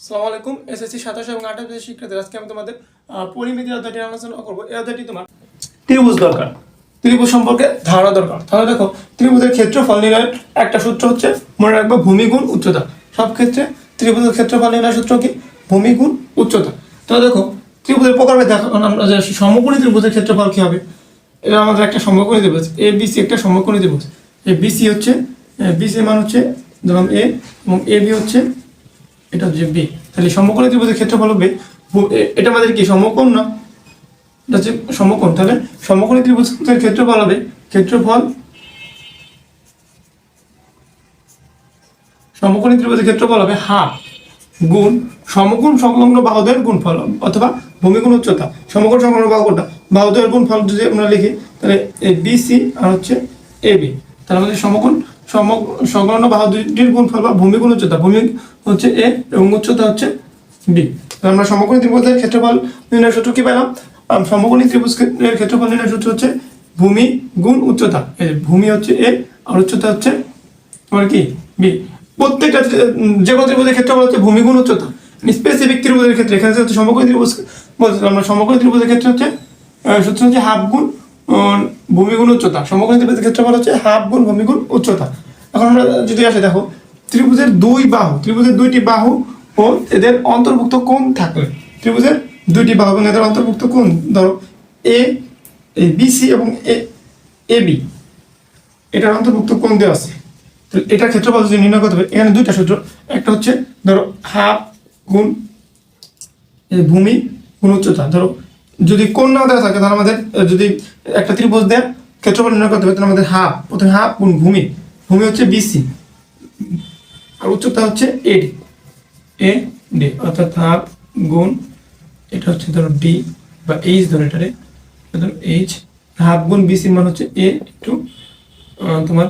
আসসালামু আলাইকুম। এসএসসি 27 এবং 28 শিক্ষার্থীরা, আজকে আমি তোমাদের পরিমিতি অধ্যায়টি আলোচনা করব। এই অধ্যায়টি তোমার ত্রিভুজ দরকার, ত্রিভুজ সম্পর্কে ধারণা দরকার। তাহলে দেখো, ত্রিভুজের ক্ষেত্রফল নির্ণয়ের একটা সূত্র হচ্ছে, মনে রাখবো, ভূমি গুণ উচ্চতা। সব ক্ষেত্রে ত্রিভুজের ক্ষেত্রফল নির্ণয়ের সূত্র কি? ভূমি গুণ উচ্চতা। তাহলে দেখো, ত্রিভুজের প্রকারভেদ দেখো, আমরা যে সমকোণী ত্রিভুজের ক্ষেত্রফল কি হবে? এটা আমাদের একটা সমকোণী ত্রিভুজ, এ বিসি একটা সমকোণী ত্রিভুজ। এই বিসি হচ্ছে, বিসি মান হচ্ছে ধরুন এ, এবং এ বি হচ্ছে, এটা হচ্ছে বি। তাহলে সমকোণী ত্রিভুজের ক্ষেত্রফল হবে, এটা আমাদের কি সমকোণ না? এটা হচ্ছে সমকোণ। তাহলে সমকোণী ত্রিভুজের ক্ষেত্রফল হবে, সমকোণী ত্রিভুজের ক্ষেত্রফল হবে হাফ গুণ সমকোণ সংলগ্ন বাহুদ্বয়ের গুণফল, অথবা ভূমি গুণ উচ্চতা। সমকোণ সংলগ্ন বাহুটা বাহুদ্বয়ের গুণফল যদি আমরা লিখি, তাহলে এই বিসি আর হচ্ছে এ বি। তাহলে আমাদের সংলগ্ন বাহু দুইটির গুণফল বা ভূমি গুণ উচ্চতা। ভূমি হচ্ছে এ এবং উচ্চতা হচ্ছে বি। আমরা সমকোণী ত্রিভুজের ক্ষেত্রফল নির্ণয় সূত্র কি পেলাম? সমকোণী ত্রিভুজের ক্ষেত্রফল নির্ণয় সূত্র হচ্ছে ভূমি গুণ উচ্চতা। এই ভূমি হচ্ছে এ আর উচ্চতা হচ্ছে তোমার কি বি। প্রত্যেকটা যে কোনো ত্রিভুজের ক্ষেত্রফল হচ্ছে ভূমি গুণ উচ্চতা। স্পেসিফিক ত্রিভুজের ক্ষেত্রে, এখানে হচ্ছে সমকোণী ত্রিভুজ বলছিলাম আমরা, সমকোণী ত্রিভুজের ক্ষেত্রে হচ্ছে সূত্র হচ্ছে হাফ গুণ ভূমি গুণ উচ্চতা। সমকোণী ত্রিভুজের ক্ষেত্রফল হচ্ছে হাফ গুণ ভূমি গুণ উচ্চতা। এখন আমরা যদি আসে, দেখো, ত্রিভুজের দুইটি বাহু ও এদের অন্তর্ভুক্ত কোণ থাকলে, ত্রিভুজের দুইটি বাহু এবং এদের অন্তর্ভুক্ত কোণ, ধরো এ বিসি এবং এ বি, এটার অন্তর্ভুক্ত কোণ দেওয়া আছে। তো এটার ক্ষেত্রফল যদি নির্ণয় করতে হবে, এখানে দুইটা সূত্র। একটা হচ্ছে ধরো হাফ গুণ ভূমি গুণ উচ্চতা। ধরো যদি কোণ না দেওয়া থাকে, তাহলে আমাদের যদি একটা ত্রিভুজ দেয় ক্ষেত্রফল নির্ণয় করতে হবে, তাহলে আমাদের প্রথমে হাফ গুণ ভূমি হচ্ছে বিসি আর উচ্চতা হচ্ছে এ ডি, অর্থাৎ হাফ গুণ, এটা হচ্ছে ধরো ডি বা এইচ, ধরো এটারে ধরো এইচ। হাফ গুণ বিসি মান হচ্ছে এ টু তোমার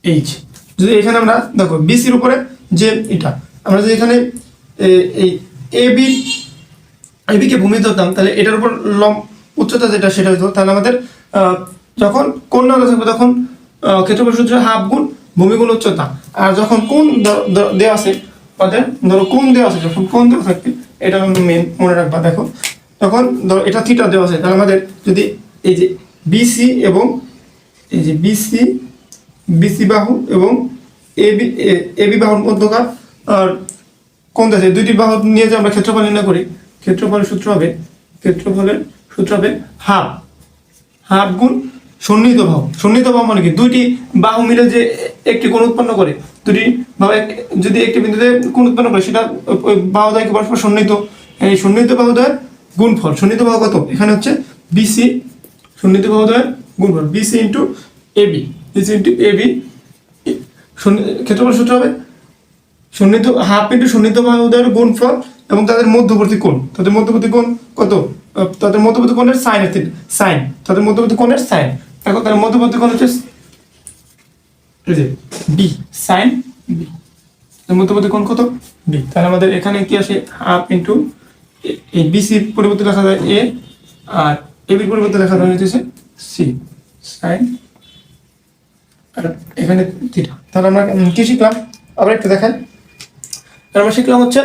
এইচ। যদি এখানে আমরা দেখো বিসির উপরে যে এটা, আমরা যদি এখানে এই এবি কে ভূমি ধরতাম, তাহলে এটার উপর উচ্চতা যেটা সেটা হতো। তাহলে আমাদের যখন কোণ না থাকবে, তখন ক্ষেত্রফল সূত্র হাফ গুণ ভূমি গুণ উচ্চতা। আর যখন কোণ দেওয়া আছে, আমাদের ধরো কোণ দেওয়া আছে, যখন কোণ দেওয়া থাকবে, এটা মেন মনে রাখবা। দেখো, তখন ধরো এটা থিটা দেওয়া আছে, তাহলে আমাদের যদি এই যে বিসি এবং এই যে বিসি বাহু এবং এবি বাহুর মধ্যকার আর কোণ দেওয়া আছে, দুইটি বাহু নিয়ে যে আমরা ক্ষেত্রফল নির্ণয় করি, ক্ষেত্রফলের সূত্র হবে হাফ গুণ সন্নিহিত বাহু মানে কি? দুইটি বাহু মিলে যে একটি কোণ উৎপন্ন করে, দুটি বাহু যদি একটি বিন্দুতে কোণ উৎপন্ন করে, সেটা ওই বাহুদ্বয় কি পরস্পর সন্নিহিত। এই সন্নিহিত বাহুদ্বয়ের গুণফল, সন্নিহিত বাহু কত? এখানে হচ্ছে বিসি, সন্নিহিত বাহুদ্বয়ের গুণফল বিসি ইন্টু এবি, ক্ষেত্রফল সূত্র হবে হাফ ইন্টু সন্নিহিত বাহুদ্বয়ের গুণফল এবং তাদের মধ্যবর্তী কোণ। কত? তাদের মধ্যবর্তী কোণের সাইন, তাদের মধ্যবর্তী কোণের সাইন। দেখো, তাদের মধ্যবর্তী কোণ হচ্ছে বি, সাইন বি। মধ্যবর্তী কোণ কত? বি। তাহলে আমাদের এখানে কি আসে? হাফ ইন্টু এই বিসির পরিবর্তে লেখা যায় এ, আর এবির পরিবর্তে লেখা যায় হচ্ছে সি, সাইন, আর এখানে থিটা। তাহলে আমরা কি শিখলাম? আবার একটু দেখাই। আমরা শিখলাম হচ্ছে,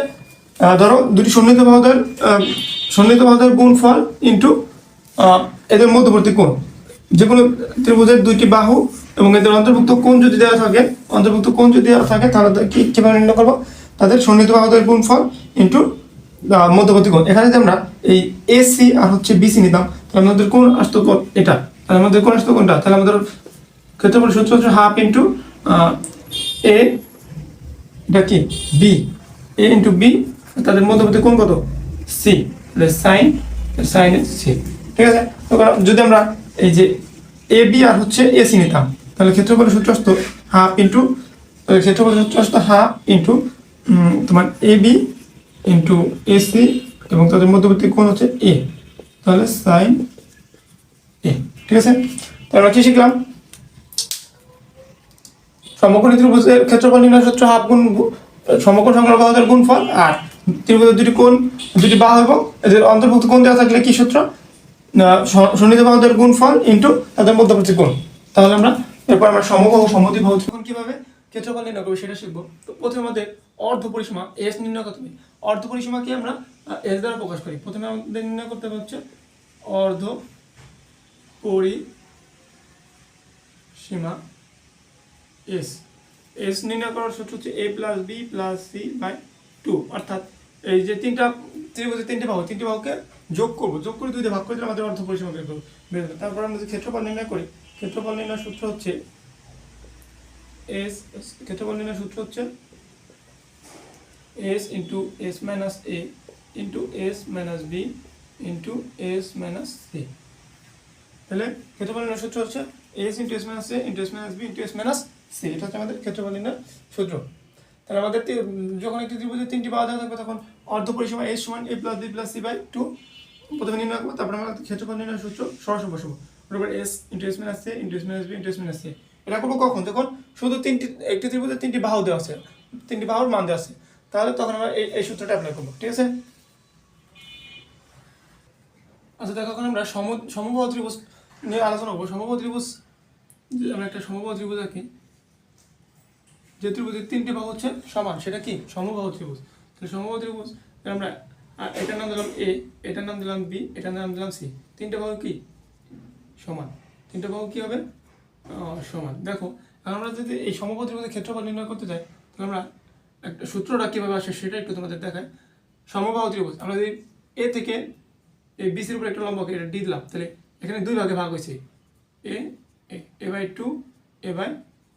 ধরো দুটি সন্নিহিত বাহুদ্বয়ের গুণফল ইন্টু এদের মধ্যবর্তী কোণ। যে কোনো ত্রিভুজের দুইটি বাহু এবং এদের অন্তর্ভুক্ত কোণ যদি দেওয়া থাকে, তাহলে কিভাবে নির্ণয় করবো? তাদের সন্নিহিত বাহুদ্বয়ের গুণফল ইন্টু মধ্যবর্তী কোণ। এখানে যদি আমরা এই এসি আর হচ্ছে বিসি নিতাম, তাহলে আমাদের কোণ আসতো এটা, তাহলে আমাদের কোণ আসতো কোনটা? তাহলে আমাদের ক্ষেত্রফল সূত্র হচ্ছে হাফ ইন্টু এ, এটা কি বি, এ ইন্টু বি, তাদের মধ্যবর্তী কোণ কত? C, sine C. ঠিক আছে? যদি আমরা এই যে এ বি আর হচ্ছে এসি নিতাম, তাহলে ক্ষেত্রফলের সূত্র আসতো হাফ ইন্টু তোমার এ বি ইন্টু এসি এবং তাদের মধ্যবর্তী কোণ হচ্ছে এ, তাহলে সাইন এ। ঠিক আছে? তাহলে আমরা কি শিখলাম? সমকোণী ত্রিভুজের ক্ষেত্রফল নির্ণয় সূত্র হাফ গুণ সমকোণ সংলগ্ন বাহুদের গুণফল, আর ত্রিভুজের দুটি বাহু এবং এদের অন্তর্ভুক্ত কোণ দেওয়া থাকলে কি সূত্র? সন্নিহিত বাহুদের গুণফল ইন্টু তাদের মধ্যবর্তী কোণ। তাহলে এরপর আমরা সমবাহু সমদ্বিবাহু ত্রিকোণ কিভাবে ক্ষেত্রফল নির্ণয় করবো সেটা শিখবো। তো প্রথমে আমাদের অর্ধ পরিসীমা এস নির্ণয় করতে হবে। অর্ধ পরিসীমাকে আমরা এস দ্বারা প্রকাশ করি। প্রথমে আমাদের নির্ণয় করতে হবে হচ্ছে অর্ধ পরিসীমা এস। এস নির্ণয় করার সূত্র হচ্ছে a plus B plus C by two, অর্থাৎ এই যে তিনটা ত্রিভুজের তিনটে বাহুকে যোগ করবো, যোগ করে 2 দিয়ে ভাগ করে দিলে আমাদের অর্ধ পরিসীমা বের করবো। তারপর আমরা যদি ক্ষেত্রফল নির্ণয় করি, ক্ষেত্রফল নির্ণয়ের সূত্র হচ্ছে এস, ক্ষেত্রফল নির্ণয়ের সূত্র হচ্ছে S into S minus A into S minus B into S minus C. তাহলে ক্ষেত্রফল নির্ণয়ের সূত্র হচ্ছে S into S minus A into S minus B into S minus C. এটা হচ্ছে আমাদের ক্ষেত্রফল নির্ণয়ের সূত্র। তাহলে আমাদের যখন একটি ত্রিভুজের তিনটি বাহু দেওয়া থাকবে তখন অর্ধ পরিসীমা এস সমান A plus B plus C by two প্রথমে নির্ণয় করবো। তারপরে আমরা ক্ষেত্রফল নির্ণয়ের সূত্র সরাসরি বসাবো, বরাবর S into S minus A into S minus B into S minus C. এটা করবো কখন? যখন শুধু একটি ত্রিভুজের তিনটি বাহু দেওয়া আছে, তিনটি বাহুর মান দেওয়া আছে, তাহলে তখন আমরা এই সূত্রটা অ্যাপ্লাই করবো। ঠিক আছে? আচ্ছা দেখো, এখন আমরা সমবাহু ত্রিভুজ নিয়ে আলোচনা করবো। সমবাহু ত্রিভুজ, আমরা একটা সমবাহু ত্রিভুজ আঁকি, যে ত্রিভুজের তিনটি বাহু হচ্ছে সমান, সেটা কি? সমবাহু ত্রিভুজ। তাহলে সমবাহু ত্রিভুজ আমরা এটার নাম দিলাম এ, এটার নাম দিলাম বি, এটার নাম দিলাম সি। তিনটে বাহু কি? সমান। তিনটে বাহু কি হবে? সমান। দেখো, আমরা যদি এই সমবাহু ত্রিভুজের ক্ষেত্রফল নির্ণয় করতে চাই, তাহলে আমরা একটা সূত্রটা কীভাবে আসে সেটা একটু তোমাদের দেখায়। সমবাহু ত্রিভুজ আমরা যদি এ থেকে এই বিসির উপর একটা লম্বকে এটা ডি দিলাম, তাহলে এখানে দুই ভাগে ভাগ হয়েছে, A by two, A by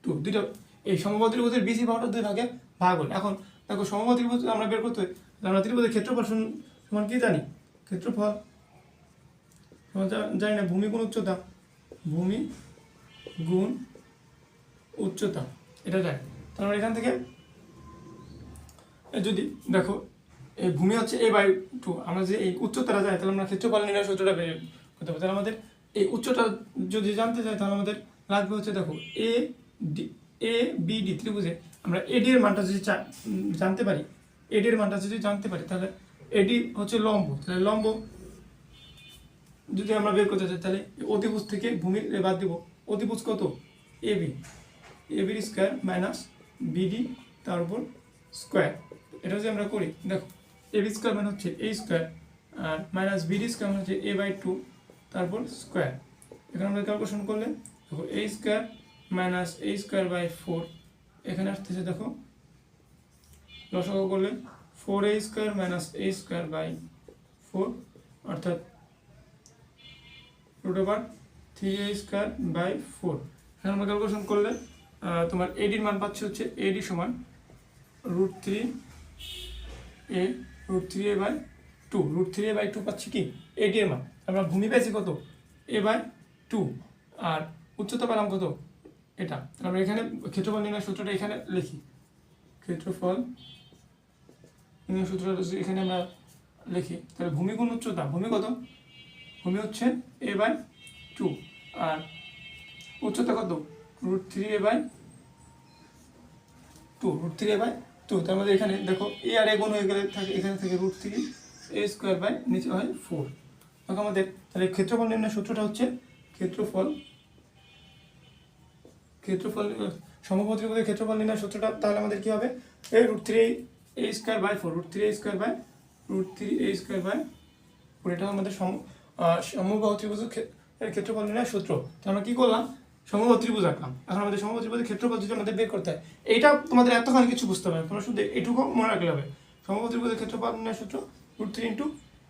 two, দুইটা। এই সমবাহু ত্রিভুজের বিসি বাহুটা দুই ভাগে ভাগ হল। এখন দেখো, সমবাহু ত্রিভুজ আমরা বের করতে হয়, আমরা ত্রিভুজের ক্ষেত্রফল সমান কি জানি? ক্ষেত্রফল জানি না, ভূমি গুণ উচ্চতা, ভূমি গুণ উচ্চতা, এটা জানি। তাহলে এখান থেকে যদি দেখো এই ভূমি হচ্ছে এ বাই টু, আমরা যে এই উচ্চতাটা যাই, তাহলে আমরা ক্ষেত্রফল নির্ণয় সূত্রটা বের করতে হবে। তাহলে আমাদের এই উচ্চতা যদি জানতে চাই, তাহলে আমাদের লাগবে হচ্ছে, দেখো এ বি ডি ত্রিভুজে আমরা এডি এর মানটা যদি জানতে পারি, এডি এর মানটা যদি জানতে পারি, তাহলে এডি হচ্ছে লম্ব। তাহলে লম্ব যদি আমরা বের করতে চাই, তাহলে অতিভুজ থেকে ভূমির বাদ দিব। অতিভুজ কত? এবি, এবির স্কোয়ার মাইনাস বিডি তার উপর স্কোয়ার। এটা যদি আমরা করি, দেখো এবি স্কোয়ার মানে হচ্ছে এ স্কোয়ার, আর মাইনাস বিডি স্কোয়ার মানে হচ্ছে এ বাই টু তারপর স্কোয়ার। এখানে আমরা ক্যালকুলেশন করলে দেখো A square minus A square by four, এখানে আসতেছে দেখো লসাগু করলে 4a square minus A square by four, অর্থাৎ root over 3a square by four. এখানে আমরা ক্যালকুলেশন করলে তোমার এডির মান পাচ্ছে হচ্ছে এডি সমান root three A by two, root three A by two পাচ্ছি কি? এডি এর মান। আমরা ভূমি পেয়েছি কত? এ বাই টু, আর উচ্চতা পেলাম কত? এটা। আমরা এখানে ক্ষেত্রফল নির্ণয় সূত্রটা এখানে লিখি, ক্ষেত্রফল নির্ণয় সূত্রটা এখানে আমরা লিখি। তাহলে ভূমি গুণ উচ্চতা, ভূমি কত? ভূমি হচ্ছে এ বাই টু, আর উচ্চতা কত? Root three A by two, root three A by two. তার মধ্যে এখানে দেখো এ আর এ গুণ হয়ে গেলে থাকে, এখানে থেকে root three A square by নিচে হয় ফোর। দেখো আমাদের তাহলে ক্ষেত্রফল নির্ণয় সূত্রটা হচ্ছে ক্ষেত্রফল সমবাহু ত্রিভুজের ক্ষেত্রফল নির্ণয় সূত্রটা তাহলে আমাদের কি হবে? এই root three A square by four, root three A square by four. এটা আমাদের সমবাহু ত্রিভুজের ক্ষেত্রফল নির্ণয় সূত্র। তো আমরা কি করলাম? সমবাহু ত্রিভুজ আঁকলাম। এখন আমাদের সমবাহু ত্রিভুজের ক্ষেত্রফল যদি আমাদের বের করতে হয়, এইটা তোমাদের এতখানি কিছু বুঝতে হবে, তোমরা শুধু এটুকু মনে রাখলে হবে। সমবাহু ত্রিভুজের ক্ষেত্রফল নির্ণয় সূত্র root three into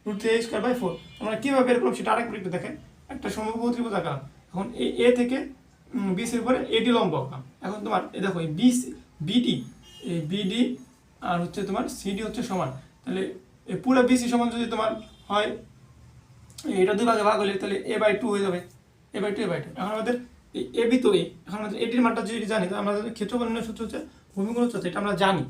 root three A square by four. আমরা কীভাবে বের করলাম সেটা আরেকবার একটু দেখেন। একটা সমবাহু ত্রিভুজ আঁকলাম, এখন এ থেকে বিসির উপরে এডি লম্ব আঁকলাম। এখন তোমার দেখো এই বিডি আর হচ্ছে তোমার সিডি হচ্ছে সমান, তাহলে পুরো বিসি সমান যদি তোমার হয়, এটা দুই ভাগে ভাগ হলে তাহলে এ বাই টু হয়ে যাবে, এ বাই টু। এখন আমাদের এ বি তো এখন আমাদের এটির মানটা যদি জানি, তাহলে আমাদের ক্ষেত্রফল নির্ণয় সূত্র হচ্ছে ভূমি গুণ উচ্চতা, এটা আমরা জানি।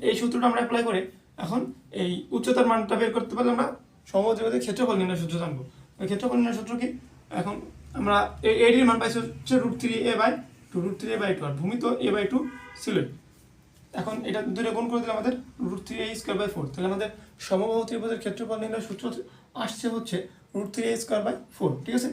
এই সূত্রটা আমরা অ্যাপ্লাই করে এখন এই উচ্চতার মানটা বের করতে পারলে আমরা সমবাহু ত্রিভুজের ক্ষেত্রফল নির্ণয় সূত্র জানবো। ওই ক্ষেত্রফল নির্ণয় সূত্র কি? এখন আমরা এডির মান পাইছি হচ্ছে root three A by two, আর ভূমি তো এ বাই টু ছিল। এখন এটা দুটো গুণ করে দিলে আমাদের root three A square by four. তাহলে আমাদের সমবাহু ত্রিভুজের ক্ষেত্রফল নির্ণয় সূত্র আসছে হচ্ছে root three A square by four. ঠিক আছে?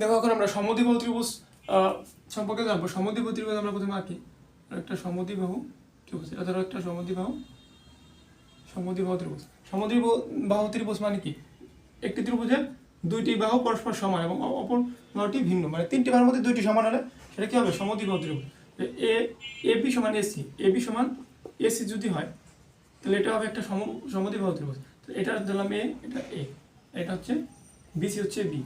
দেখো এখন আমরা সমদ্বিবাহু ত্রিভুজ সম্পর্কে জানবো। সমদ্বিবাহু ত্রিভুজ আমরা প্রথমে আঁকি। একটা সমদ্বিবাহু ত্রিভুজ, এটা ধরো একটা সমদ্বিবাহু ত্রিভুজ। সমদ্বিবাহু ত্রিভুজ মানে কি? একটি ত্রিভুজের দুইটি বাহু পরস্পর সমান এবং অপর বাহুটি ভিন্ন, মানে তিনটি বাহুর মধ্যে দুইটি সমান হলে সেটা কি হবে? সমদ্বিবাহু ত্রিভুজ। এবি সমান এসি, এবি সমান এসি যদি হয় তাহলে এটা হবে একটা সমদ্বিবাহু ত্রিভুজ। তো এটা ধরলাম এ, এটা এ, এটা হচ্ছে বিসি হচ্ছে বি,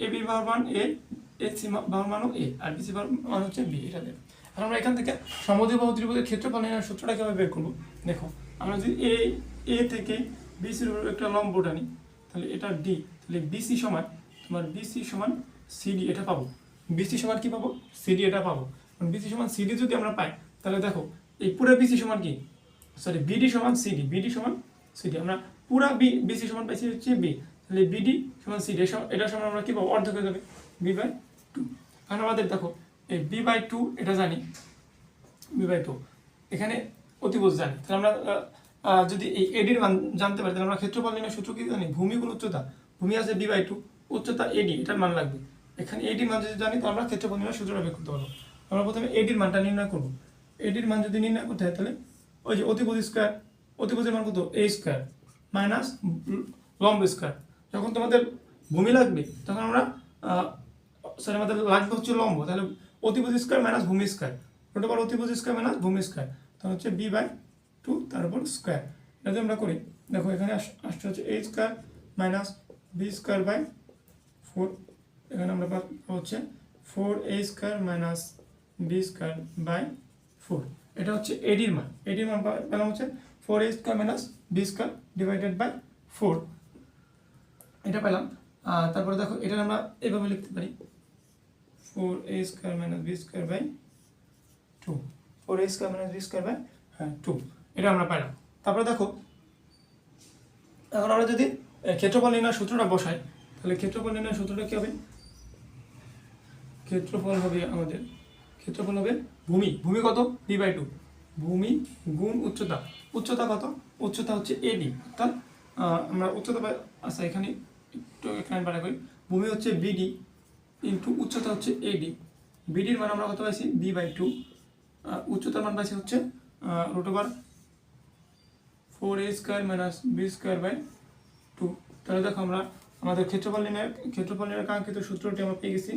এবি বাহুর মান এ, এসি বাহুর মানও এ, আর বিসি বাহুর মান হচ্ছে বি। এটা দেবে। আর আমরা এখান থেকে সমদ্বিবাহু ত্রিভুজের ক্ষেত্রফল নির্ণয়ের সূত্রটা কিভাবে বের করবো? দেখো, আমরা যদি এ থেকে বিসির উপর একটা লম্ব টানি তাহলে এটা ডি, তাহলে বিসি সমান তোমার বিসি সমান সিডি, এটা পাবো। বিসি সমান কি পাবো? সিডি, এটা পাবো। বিসি সমান সিডি যদি আমরা পাই তাহলে দেখো এই পুরো বিসি সমান কি, সরি বিডি সমান সিডি, বিডি সমান সিডি। আমরা পুরা বিসি সমান পাইছি হচ্ছে বি, তাহলে বিডি সমান সিডি, এটা সমান আমরা কি পাবো? অর্ধেক হয়ে যাবে বি বাই টু। কারণ আমাদের দেখো এই বি বাই টু এটা জানি, বি বাই টু এখানে অতিভুজ জানি, তাহলে আমরা যদি এই এডির মান জানতে পারি তাহলে আমরা ক্ষেত্রফল নির্ণয়ের সূত্র কি জানি? ভূমি গুণ উচ্চতা। ভূমি আছে বি বাই টু, উচ্চতা এডি, এটার মান লাগবে। এখানে এডির মান যদি জানি তাহলে আমরা ক্ষেত্রফল নির্ণয়ের সূত্রটা বের করতে পারবো। আমরা প্রথমে এডির মানটা নির্ণয় করবো। এডির মান যদি নির্ণয় করতে হয় তাহলে ওই যে অতিভুজ স্কোয়ার, অতিভুজের মান কত? এ স্কোয়ার মাইনাস লম্ব স্কোয়ার। যখন তোমাদের ভূমি লাগবে তখন আমরা সরি আমাদের লাগবে হচ্ছে লম্ব, তাহলে অতিভুজ স্কোয়ার মাইনাস ভূমি স্কোয়ার, রুট ওভার অতিভুজ স্কোয়ার মাইনাস ভূমি স্কোয়ার, তাহলে হচ্ছে বি বাই টু তার উপর স্কোয়ার। এটা যদি আমরা করি দেখো এখানে আসছে হচ্ছে A square minus B square by four, এখানে আমরা হচ্ছে four A square minus B square by four. এটা হচ্ছে এডির মান। এডির মান পেলাম হচ্ছে four A square minus B square divided by four, এটা পেলাম। তারপরে দেখো এটা আমরা এভাবে লিখতে পারি four A square minus B square by two, four A square minus B square by two, এটা আমরা পেলাম। তারপরে দেখো এখন আমরা যদি ক্ষেত্রফল নির্ণয়ের সূত্রটা বসাই তাহলে ক্ষেত্রফল নির্ণয়ের সূত্রটা কি হবে? ক্ষেত্রফল হবে আমাদের, ক্ষেত্রফল হবে ভূমি, ভূমি কত? বি বাই টু, ভূমি গুণ উচ্চতা। উচ্চতা কত? উচ্চতা হচ্ছে এডি, অর্থাৎ আমরা উচ্চতা আচ্ছা এখানে একটু এখানে বাড়া করি, ভূমি হচ্ছে বিডি ইন্টু উচ্চতা হচ্ছে এডি। বিডির মান আমরা কত পাইছি? বি বাই টু, উচ্চতার মান পাইছি হচ্ছে root over four A square minus B square by two. তাহলে দেখো আমরা আমাদের ক্ষেত্রফল নির্ণয়ের কাঙ্ক্ষিত সূত্রটি আমরা পেয়ে গেছি।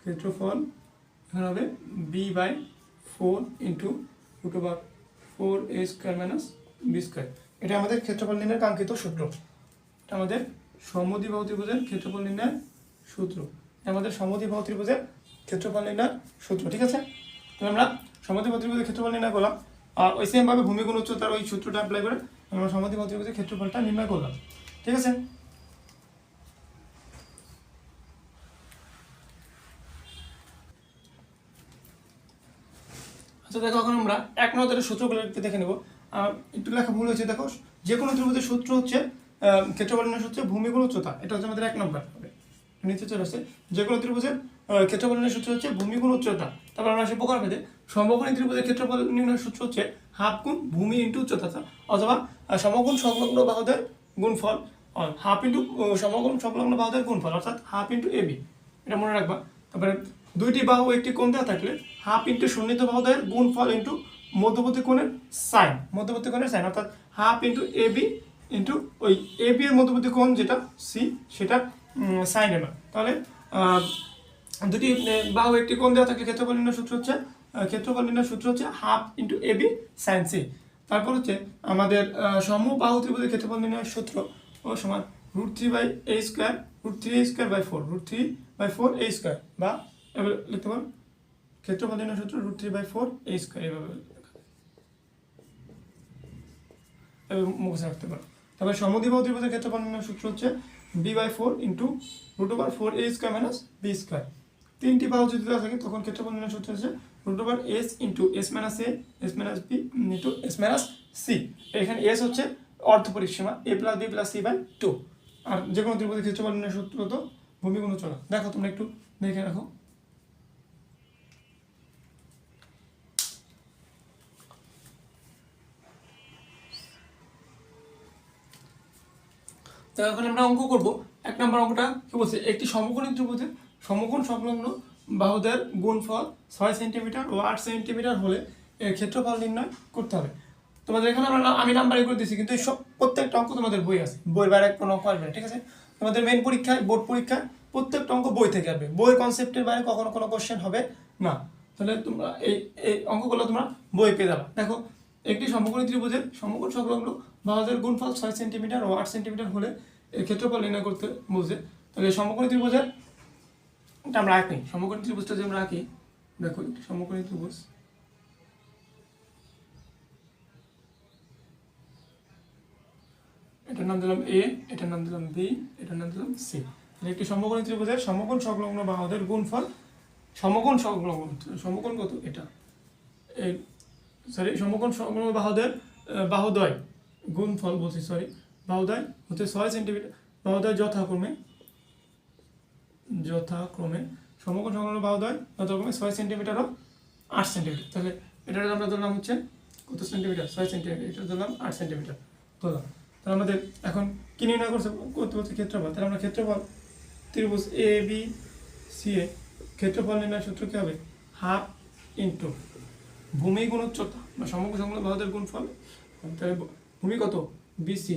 ক্ষেত্রফল এখানে হবে B by four into root over four A square minus B square. এটা আমাদের ক্ষেত্রফল নির্ণয়ের কাঙ্ক্ষিত সূত্র। এটা আমাদের সমদ্বিবাহু ত্রিভুজের ক্ষেত্রফল নির্ণয়ের সূত্র। আমাদের সমদ্বিবাহু ত্রিভুজের ক্ষেত্রফল নির্ণয়ের সূত্র, ঠিক আছে? তাহলে আমরা সমদ্বিবাহু ত্রিভুজের ক্ষেত্রফল নির্ণয় করলাম, ওই সেমভাবে ভূমি গুণ উচ্চতার ওই সূত্রটা অ্যাপ্লাই করে আমরা সমদ্বিবাহু ত্রিভুজের ক্ষেত্রফলটা নির্ণয় করলাম, ঠিক আছে? আচ্ছা দেখো এখন আমরা এক নজরে সূত্রগুলো একটু দেখে নেব। একটু লেখা ভুল হয়েছে, দেখো যে কোনো ত্রিভুজের সূত্র হচ্ছে ক্ষেত্রফল নির্ণয়ের সূত্র ভূমি গুণ উচ্চতা, এটা হচ্ছে আমাদের এক নম্বর হবে। নিচে চলে আসছে যে কোনো ত্রিভুজের ক্ষেত্রফল নির্ণয়ের সূত্র হচ্ছে ভূমি গুণ উচ্চতা। তারপর আমরা আসি প্রকারভেদে। সমকোণী ত্রিভুজের ক্ষেত্রফল নির্ণয়ের সূত্র হচ্ছে হাফ গুণ ভূমি ইন্টু উচ্চতা, অথবা সমকোণ সংলগ্ন বাহুদের গুণফল, হাফ ইন্টু সমকোণ সংলগ্ন বাহুদের গুণফল, অর্থাৎ হাফ ইন্টু এবি, এটা মনে রাখবা। তারপরে দুইটি বাহু একটি কোণ দেওয়া থাকলে হাফ ইন্টু সন্নিহিত বাহুদের গুণফল ইন্টু মধ্যবর্তী কোণের সাইন, মধ্যবর্তী কোণের সাইন, অর্থাৎ হাফ ইন্টু এবি ইন্টু ওই এবি এর মধ্যবর্তী কোণ যেটা সি সেটা সাইন এর মান। তাহলে দুটি বাহু একটি কোণ দেওয়া থাকে, ক্ষেত্রফল নির্ণয়ের সূত্র হচ্ছে half into AB sine C. তারপর হচ্ছে আমাদের সমবাহু ত্রিভুজের ক্ষেত্রফল নির্ণয়ের সূত্র ও সমান root three by A square, root three A square by four, root three by four A square, বা এভাবে লিখতে পারো ক্ষেত্রফল নির্ণয়ের সূত্র root three by four A square, এভাবে মুখে রাখতে পারো। তারপরে সমদ্বিবাহু ত্রিভুজের ক্ষেত্রফল নির্ণয়ের সূত্র হচ্ছে B by four into root over four A square minus B square. তিনটি বাহু যদি দেওয়া থাকে তখন ক্ষেত্রফল নির্ণয়ের সূত্র হচ্ছে root over S into S minus A, S minus B into S minus C. এখানে এস হচ্ছে অর্ধ পরিসীমা, A plus B plus C by two. আর যে কোনো ত্রিভুজের ক্ষেত্রফল নির্ণয়ের সূত্র তো ভূমি গুণ উচ্চতা। দেখো তোমরা একটু দেখে রাখো। তো এখন আমরা অঙ্ক করব। 1 নম্বর অঙ্কটা কি বলছে, একটি সমকোণী ত্রিভুজের সমকোণ সংলগ্ন বাহুদের গুণফল 6 সেন্টিমিটার ও 8 সেন্টিমিটার হলে এর ক্ষেত্রফল নির্ণয় করতে হবে। তোমাদের এখানে আমি নাম্বারিং করে দিয়েছি, কিন্তু এই সব প্রত্যেকটা অঙ্ক তোমাদের বই আছে, বইয়ের বাইরে কোনো অঙ্ক আসবে না, ঠিক আছে? তোমাদের মেইন পরীক্ষায়, বোর্ড পরীক্ষায় প্রত্যেকটা অঙ্ক বই থেকে আসবে, বইয়ের কনসেপ্টের বাইরে কখনো কোনো কোশ্চেন হবে না। তাহলে তোমরা এই অঙ্কগুলো তোমরা বই পেয়ে যাবে। দেখো, একটি সমকোণী ত্রিভুজের সমকোণ সংলগ্ন বাহুদের গুণফল 6 সেন্টিমিটার ও 8 সেন্টিমিটার হলে এর ক্ষেত্রফল নির্ণয় করতে বলছে। তাহলে সমকোণী ত্রিভুজের আমরা আঁকি, সমকোণী ত্রিভুজটা যে আমরা আঁকি, দেখো একটি সমকোণী ত্রিভুজ, এটার নাম দিলাম এ, এটার নাম দিলাম বি, এটার নাম দিলাম সি। একটি সমকোণী ত্রিভুজের সমকোণ সংলগ্ন বাহুদের গুণফল, সমকোণ সংলগ্ন, সমকোণ কত এটা, এই সরি সমকোণ সংলগ্ন বাহুদের বাহুদ্বয় গুণফল বলছি, সরি বাহুদ্বয় হচ্ছে 6 সেন্টিমিটার, বাহুদ্বয় যথাক্রমে সমকোণ সংলগ্ন বাহুদ্বয় যথাক্রমে 6 সেন্টিমিটার ও 8 সেন্টিমিটার। তাহলে এটার আমরা ধরলাম হচ্ছে কত সেন্টিমিটার, 6 সেন্টিমিটার, এটা ধরলাম 8 সেন্টিমিটার ধরলাম। তাহলে আমাদের এখন কি নির্ণয় করতে বলছে ক্ষেত্রফল। তাহলে আমরা ক্ষেত্রফল ত্রিভুজ এ বি সি এ ক্ষেত্রফল নির্ণয় সূত্র কী হবে, হাফ ইন্টু ভূমি গুণ উচ্চতা বা সমগ্র সংলগ্ন বাহুদের গুণফল। তাহলে ভূমি কত বিসি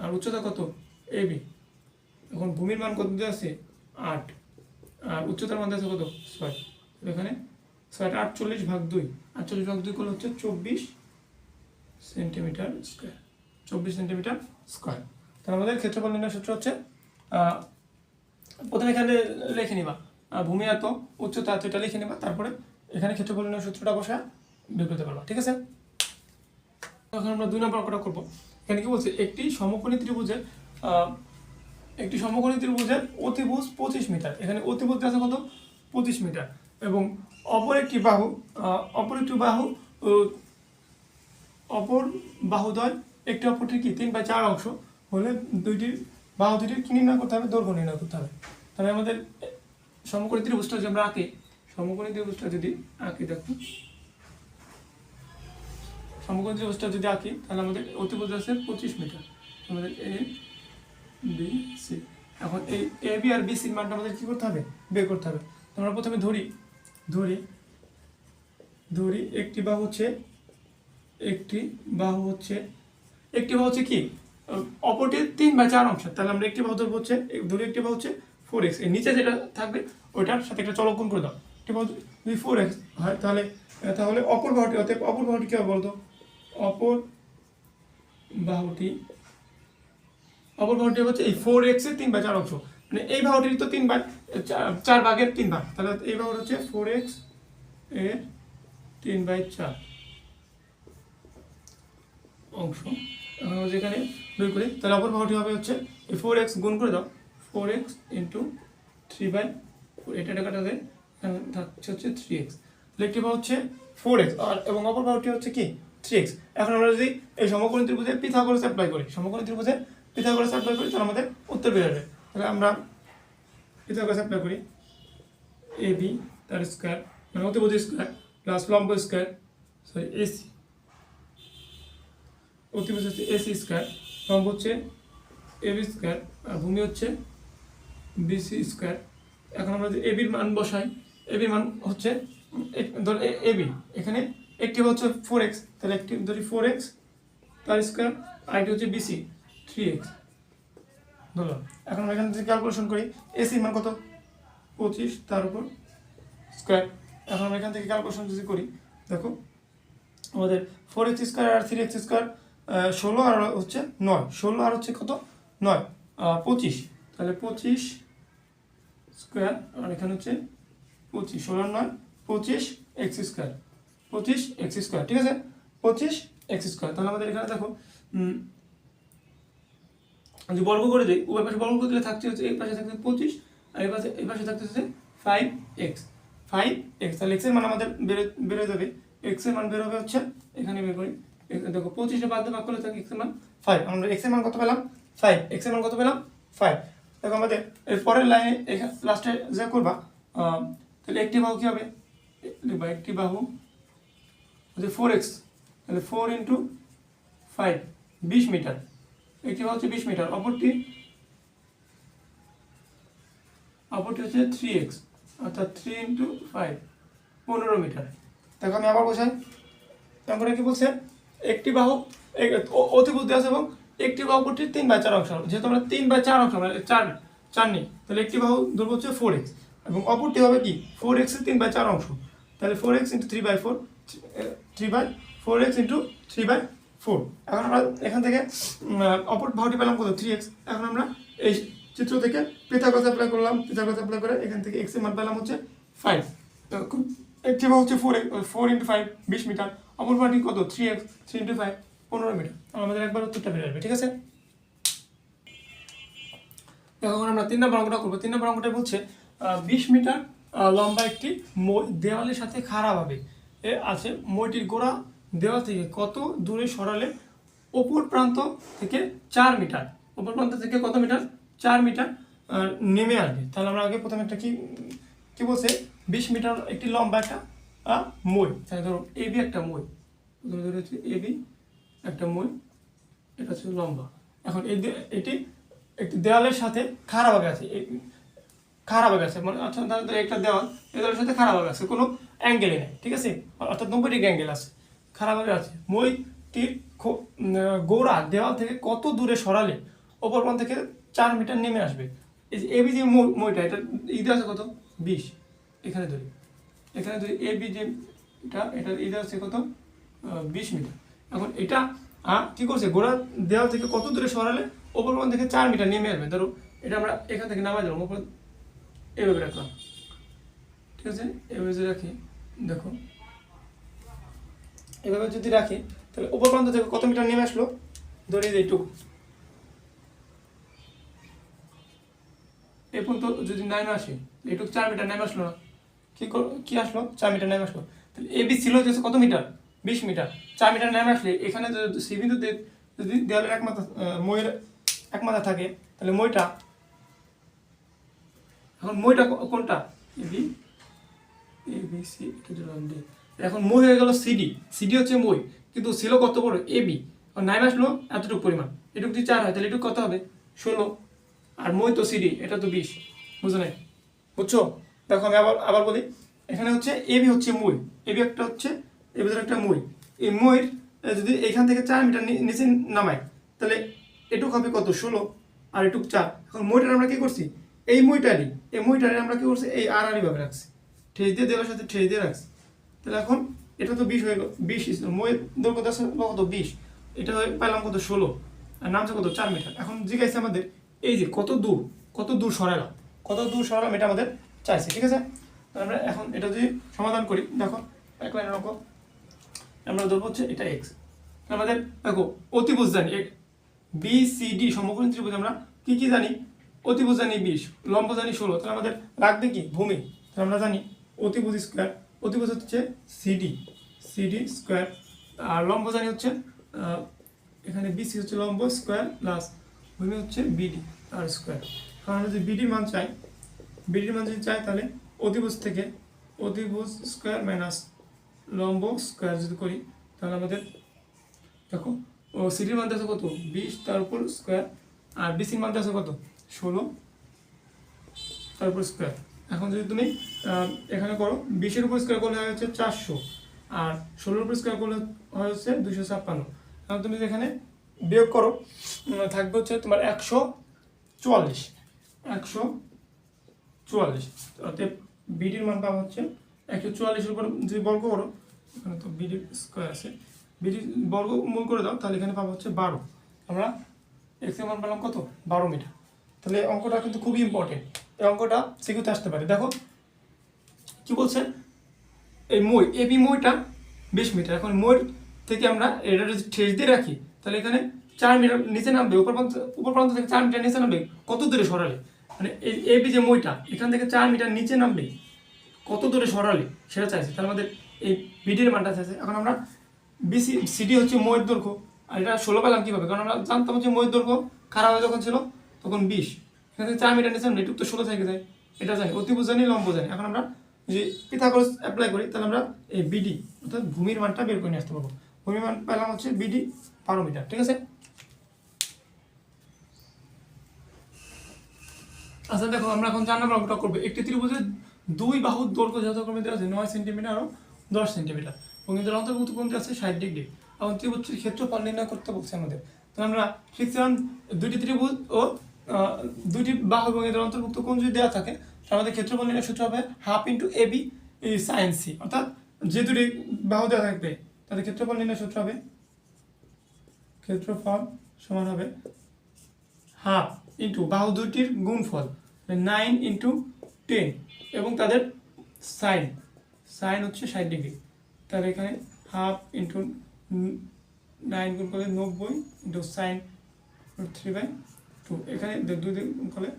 আর উচ্চতা কত এ বি। এখন ভূমির মান কত দেওয়া আছে 8 আর উচ্চতার মান দেওয়া আছে কত 6। এখানে 6 48/2, 48/2 করলে হচ্ছে 24 সেন্টিমিটার স্কোয়ার, 24 সেন্টিমিটার স্কোয়ার। তাহলে আমাদের ক্ষেত্রফল নির্ণয় সূত্র হচ্ছে, প্রথমে এখানে লিখে নিবা ভূমি এত, উচ্চতা এত, এটা লিখে নিবা, তারপরে এখানে ক্ষেত্রফল নির্ণয় সূত্রটা বসা বের করতে পারবা, ঠিক আছে? এখন আমরা 2 নম্বর অঙ্কটা করবো। এখানে কি বলছে, একটি সমকোণী ত্রিভুজের অতিভুজ 25 মিটার, এখানে অতিভুজ আছে কত 25 মিটার, এবং অপর বাহুদ্বয় একটি অপরটি কি 3/4 অংশ হলে বাহু দুটির কি নির্ণয় করতে হবে, দৈর্ঘ্য নির্ণয় করতে হবে। তাহলে আমাদের সমকোণী ত্রিভুজটা যদি আমরা আঁকি, সমকোণী ত্রিভুজটা যদি আঁকি, দেখো সমকোণী ত্রিভুজটা যদি আঁকি, তাহলে আমাদের অতিভুজ আছে 25 মিটার, আমাদের এ বি সি। এখন এই এ বি আর বি সির মানটা আমাদের কি করতে হবে, বের করতে হবে। আমরা প্রথমে ধরি একটি বাহু হচ্ছে কি অপরটির 3/4 অংশ। তাহলে আমরা একটি বাহু ধরবো হচ্ছে, একটি বাহু হচ্ছে 4x, এর নিচে যেটা থাকবে ওইটার সাথে একটা চলক গুণ করে দাও। একটি বাহু যদি 4x হয়, তাহলে অপর বাহুটি কি হবে বলতো, অপর বাহুটি হচ্ছে এই 4x এর 3/4 অংশ, মানে এই বাহুটির তো 4/3 তাহলে এই বাহুটা হচ্ছে 4x এর 3/4 অংশ। এখন যেখানে বের করি, তাহলে অপর বাহুটি হবে হচ্ছে এই 4x গুণ করে দাও, 4x ইন্টু 3/4, এটা কাটা দেয়, থাকছে হচ্ছে 3x। তাহলে একটি বাহু হচ্ছে 4x আর এবং অপর বাহুটি হচ্ছে কি 3x। এখন আমরা যদি এই সমকোণী ত্রিভুজের পিথাগোরাস অ্যাপ্লাই করি, তাহলে আমাদের উত্তর বের হবে। তাহলে আমরা পিথাগোরাস অ্যাপ্লাই করি, এ বি তার স্কোয়ার মানে অতিভুজ স্কোয়ার প্লাস লম্ব স্কোয়ার, সরি এসি, অতিভুজ হচ্ছে এসি স্কোয়ার, লম্ব হচ্ছে এবি স্কোয়ার আর ভূমি হচ্ছে বিসি স্কোয়ার। এখন আমরা যদি এবির মান বসাই, এবির মান হচ্ছে ধর এবি, এখানে একটি হচ্ছে 4x, তাহলে একটি ধরি 4x তার স্কোয়ার, আরেকটি হচ্ছে বিসি 3x ধরলাম। এখন আমরা এখান থেকে ক্যালকুলেশন করি, এসির মান কত 25 তার উপর স্কোয়ার। এখন আমরা এখান থেকে ক্যালকুলেশন যদি করি, দেখো আমাদের 4x স্কোয়ার আর 3x স্কোয়ার 16 আর হচ্ছে 9, 16 আর হচ্ছে কত 9 25, তাহলে 25 স্কোয়ার আর এখানে হচ্ছে 25, 16 9 25 এক্স স্কোয়ার, 25 এক্স স্কোয়ার, ঠিক আছে 25 এক্স স্কোয়ার। তাহলে আমাদের এখানে দেখো যদি বর্গ করে দিই, উভয় পাশে বর্গ করে দিলে থাকছে হচ্ছে এই পাশে থাকছে 25 আর এই পাশে থাকছে হচ্ছে 5x, তাহলে এক্স এর মান আমাদের বেড়ে যাবে, এক্স এর মান বের হবে হচ্ছে এখানে বের করি, দেখো 25 বাদ দিয়ে ভাগ করলে থাকে এক্স এর মান 5, আমরা এক্স এর মান কত পেলাম 5, এক্স এর মান কত পেলাম 5। দেখো আমাদের এর পরের লাইনে লাস্টে যা করবা, তাহলে একটি বাহু কি হবে, একটি বাহু হচ্ছে 4x, তাহলে 4 × 5 20 মিটার, একটি বাহু হচ্ছে 20 মিটার, অপরটি অপরটি হচ্ছে 3x, অর্থাৎ 3 ইন্টু 5, 15 মিটার। দেখো আমি আবার বোঝাই। তারপরে কি বলছে, একটি বাহু অতিভুজ দেওয়া আছে এবং একটি বাহুটির 3/4 অংশ। যেহেতু আমরা 3/4 অংশ মানে চার নেই, তাহলে একটি বাহু ধরবো হচ্ছে 4x এবং অপরটি হবে কি 4x এর 3/4 অংশ। তাহলে 4x ইন্টু 3/4, 4x ইন্টু 3/4। এখন আমরা এখান থেকে অপর বাহুটি পেলাম কত 3x। এখন আমরা এই চিত্র থেকে পিথাগোরাস অ্যাপ্লাই করলাম, পিথাগোরাস অ্যাপ্লাই করে এখান থেকে x এর মান পেলাম হচ্ছে 5। একটি বাহু হচ্ছে 4 ইন্টু 5 20 মিটার, অপর বাহুটি কত 3x, 3 ইন্টু 5 15 মিটার। আমাদের একবার উত্তরটা বের আসবে, ঠিক আছে। এখন আমরা 3 নম্বর অঙ্কটা করবো। 3 নম্বর অঙ্কটা বলছে 20 মিটার লম্বা একটি মই দেওয়ালের সাথে খাড়াভাবে আছে। মইটির গোড়া দেওয়াল থেকে কত দূরে সরালে অপর প্রান্ত থেকে 4 মিটার, অপর প্রান্ত থেকে কত মিটার 4 মিটার নেমে আসবে। তাহলে আমরা আগে প্রথমে একটা কি বলছে 20 মিটার একটি লম্বা একটা মই। তাহলে ধরো এবি একটা মই, প্রথমে ধরে হচ্ছে এবি একটা মই, এটা হচ্ছে লম্বা। এখন এটি একটি দেওয়ালের সাথে খাড়াভাবে আছে, খাড়াভাবে আছে মানে আচ্ছা একটা দেওয়াল এই দেওয়ালের সাথে খাড়াভাবে আছে, কোনো অ্যাঙ্গেলে নেই, ঠিক আছে, অর্থাৎ 90 ডিগ্রি অ্যাঙ্গেল আছে, খাড়াভাবে আছে। মইটির গোড়া দেওয়াল থেকে কত দূরে সরালে অপর প্রান্ত থেকে 4 মিটার নেমে আসবে। এই যে এবি যে মইটা এটা ঈদে আছে কত 20, এখানে ধরি এবি যে এটা ঈদে আছে কত 20 মিটার। এখন এটা কি করছে গোড়া দেওয়াল থেকে কত দূরে সরালে অপর প্রান্ত থেকে 4 মিটার নেমে আসবে। ধরো এটা আমরা এখান থেকে নামাই দেবো, উপর এভাবে রাখলাম, ঠিক আছে, এভাবে যদি রাখি, দেখো এভাবে যদি রাখি তাহলে উপর প্রান্ত থেকে কত মিটার নেমে আসলো, ধরে এইটুকু এই পর্যন্ত যদি নেমে আসে, এইটুকু 4 মিটার নেমে আসলো না, কি আসলো 4 মিটার নেমে আসলো। তাহলে এবি ছিল হচ্ছে কত মিটার 20 মিটার, 4 মিটার নেমে আসলে এখানে সি বিন্দুতে যদি দেওয়ালের একমাত্রা মইয়ের একমাত্রা থাকে, তাহলে মইটা এখন মইটা কোনটা এবি সি, এখন মই হয়ে গেল সিডি হচ্ছে মই, কিন্তু ছিল কত বড় এবি, নেমে আসলো এতটুকু পরিমাণ, এটুকু যদি 4 হয় তাহলে এটুকু কত হবে 16, আর মই তো সিডি এটা তো 20, বুঝো নাই, বুঝছো। দেখো আমি আবার বলি, এখানে হচ্ছে এবি হচ্ছে মই, এবি একটা হচ্ছে এবি একটা মই, এই মইয়ের যদি এখান থেকে 4 মিটার নিচে নামাই তাহলে এটুক হবে কত 16 আর এটুক 4। এখন মইটার আমরা কি করছি এই মইটারি আমরা কি করছি এই আর ভাবে রাখছি, ঠেস দিয়ে দেওয়ার সাথে ঠেস দিয়ে রাখছি। তাহলে এখন এটা তো 20 হয়ে গেল, 20 মইয়ের দৈর্ঘ্য কত 20, এটা পাইলাম কত 16 আর নামছে কত 4 মিটার। এখন জিজ্ঞাসা আমাদের এই যে কত দূর সরালাম, এটা আমাদের চাইছে, ঠিক আছে। আমরা এখন এটা যদি সমাধান করি, দেখো এক লাইনের অঙ্ক আমরা ধরবো হচ্ছে এটা এক্স। আমাদের দেখো অতিভুজ জানি বি সি ডি সমকোণী ত্রিভুজ আমরা কি জানি, অতিভুজ জানি 20, লম্ব জানি 16, তাহলে আমাদের লাগবে কি ভূমি। তাহলে আমরা জানি অতিভুজ স্কোয়ার, অতিভুজ হচ্ছে সিডি স্কোয়ার, আর লম্ব জানি হচ্ছে এখানে বিসি হচ্ছে লম্ব স্কোয়ার প্লাস ভূমি হচ্ছে বিডি আর স্কোয়ার। কারণ আমরা যদি বিডির মান যদি চাই তাহলে অতিভুজ থেকে অতিভুজ স্কোয়ার মাইনাস লম্ব স্কোয়ার যদি করি তাহলে আমাদের দেখো ও সিডির মান আছে কত 20 তার উপর স্কোয়ার, আর বিসির মান আছে কত 16 তার উপর স্কোয়ার। এখন যদি তুমি এখানে করো 20-এর উপর স্কোয়ার করলে হয় হচ্ছে 400 আর 16-এর উপর স্কোয়ার করলে হয় হচ্ছে 256। এখন তুমি এখানে বিয়োগ করো থাকবে হচ্ছে তোমার 144, অর্থাৎ বিডির মান পাওয়া হচ্ছে 144-এর উপর যদি বর্গ করো, এখানে তো বিডির স্কোয়ার আছে, বিডির বর্গমূল করে দাও তাহলে এখানে পাবো হচ্ছে 12। আমরা এক্স এর মান পেলাম কত 12 মিটার। তাহলে অঙ্কটা কিন্তু খুবই ইম্পর্টেন্ট, এই অঙ্কটা সিকিউতে আসতে পারে। দেখো কি বলছে এই মই এবি মইটা 20 মিটার, এখন মই থেকে আমরা এটা যদি ঠেস দিয়ে রাখি তাহলে এখানে 4 মিটার নিচে নামবে, উপর প্রান্ত থেকে 4 মিটার নিচে নামবে কত দূরে সরালে, মানে এই এবি যে মইটা এখান থেকে 4 মিটার নিচে নামবে কত দূরে সরালে সেটা চাইছে। তাহলে আমাদের এই বিডির মানটা চাইছে। এখন আমরা বিসি সিডি হচ্ছে মইয়ের দৈর্ঘ্য, আর এটা 16 পেলাম কীভাবে, কারণ আমরা জানতাম হচ্ছে মইয়ের দৈর্ঘ্য খারাপ যখন ছিল তখন 20, এখান থেকে 4 মিটার নিচে নামলে এটুক তো 16 থেকে যায়, এটা জানি, অতিভুজ জানি, লম্ব জানি। এখন আমরা যদি পিথাগোরাস অ্যাপ্লাই করি তাহলে আমরা এই বিডি অর্থাৎ ভূমির মানটা বের করে নিয়ে আসতে পারবো। ভূমির মান পেলাম হচ্ছে বিডি 12 মিটার, ঠিক আছে। আচ্ছা দেখো আমরা এখন 4 নম্বর অঙ্কটা করবো। একটি ত্রিভুজের দুই বাহুর দৈর্ঘ্য যথাক্রমে দেওয়া আছে 9 সেন্টিমিটার ও 10 সেন্টিমিটার এবং এদের অন্তর্ভুক্ত কোণ দেওয়া আছে 60 ডিগ্রি এবং ত্রিভুজটির ক্ষেত্রফল নির্ণয় করতে বলছে আমাদের। তাহলে আমরা শিখছিলাম দুইটি ত্রিভুজ ও দুইটি বাহু এবং এদের অন্তর্ভুক্ত কোণ যদি দেওয়া থাকে তাহলে আমাদের ক্ষেত্রফল নির্ণয় সূত্র হবে half into A B sign C, অর্থাৎ যে দুটি বাহু দেওয়া থাকবে তাদের ক্ষেত্রফল নির্ণয় সূত্র হবে ক্ষেত্রফল সমান হবে হাফ ইন্টু বাহু দুটির গুণফল 9 ইন্টু 10 এবং তাদের সাইন সাইন হচ্ছে 60 ডিগ্রি। তাহলে এখানে হাফ ইন্টু 9 গুণ করলে 90 ইন্টু সাইন √3/2, এখানে 2 দিয়ে গুণ করলে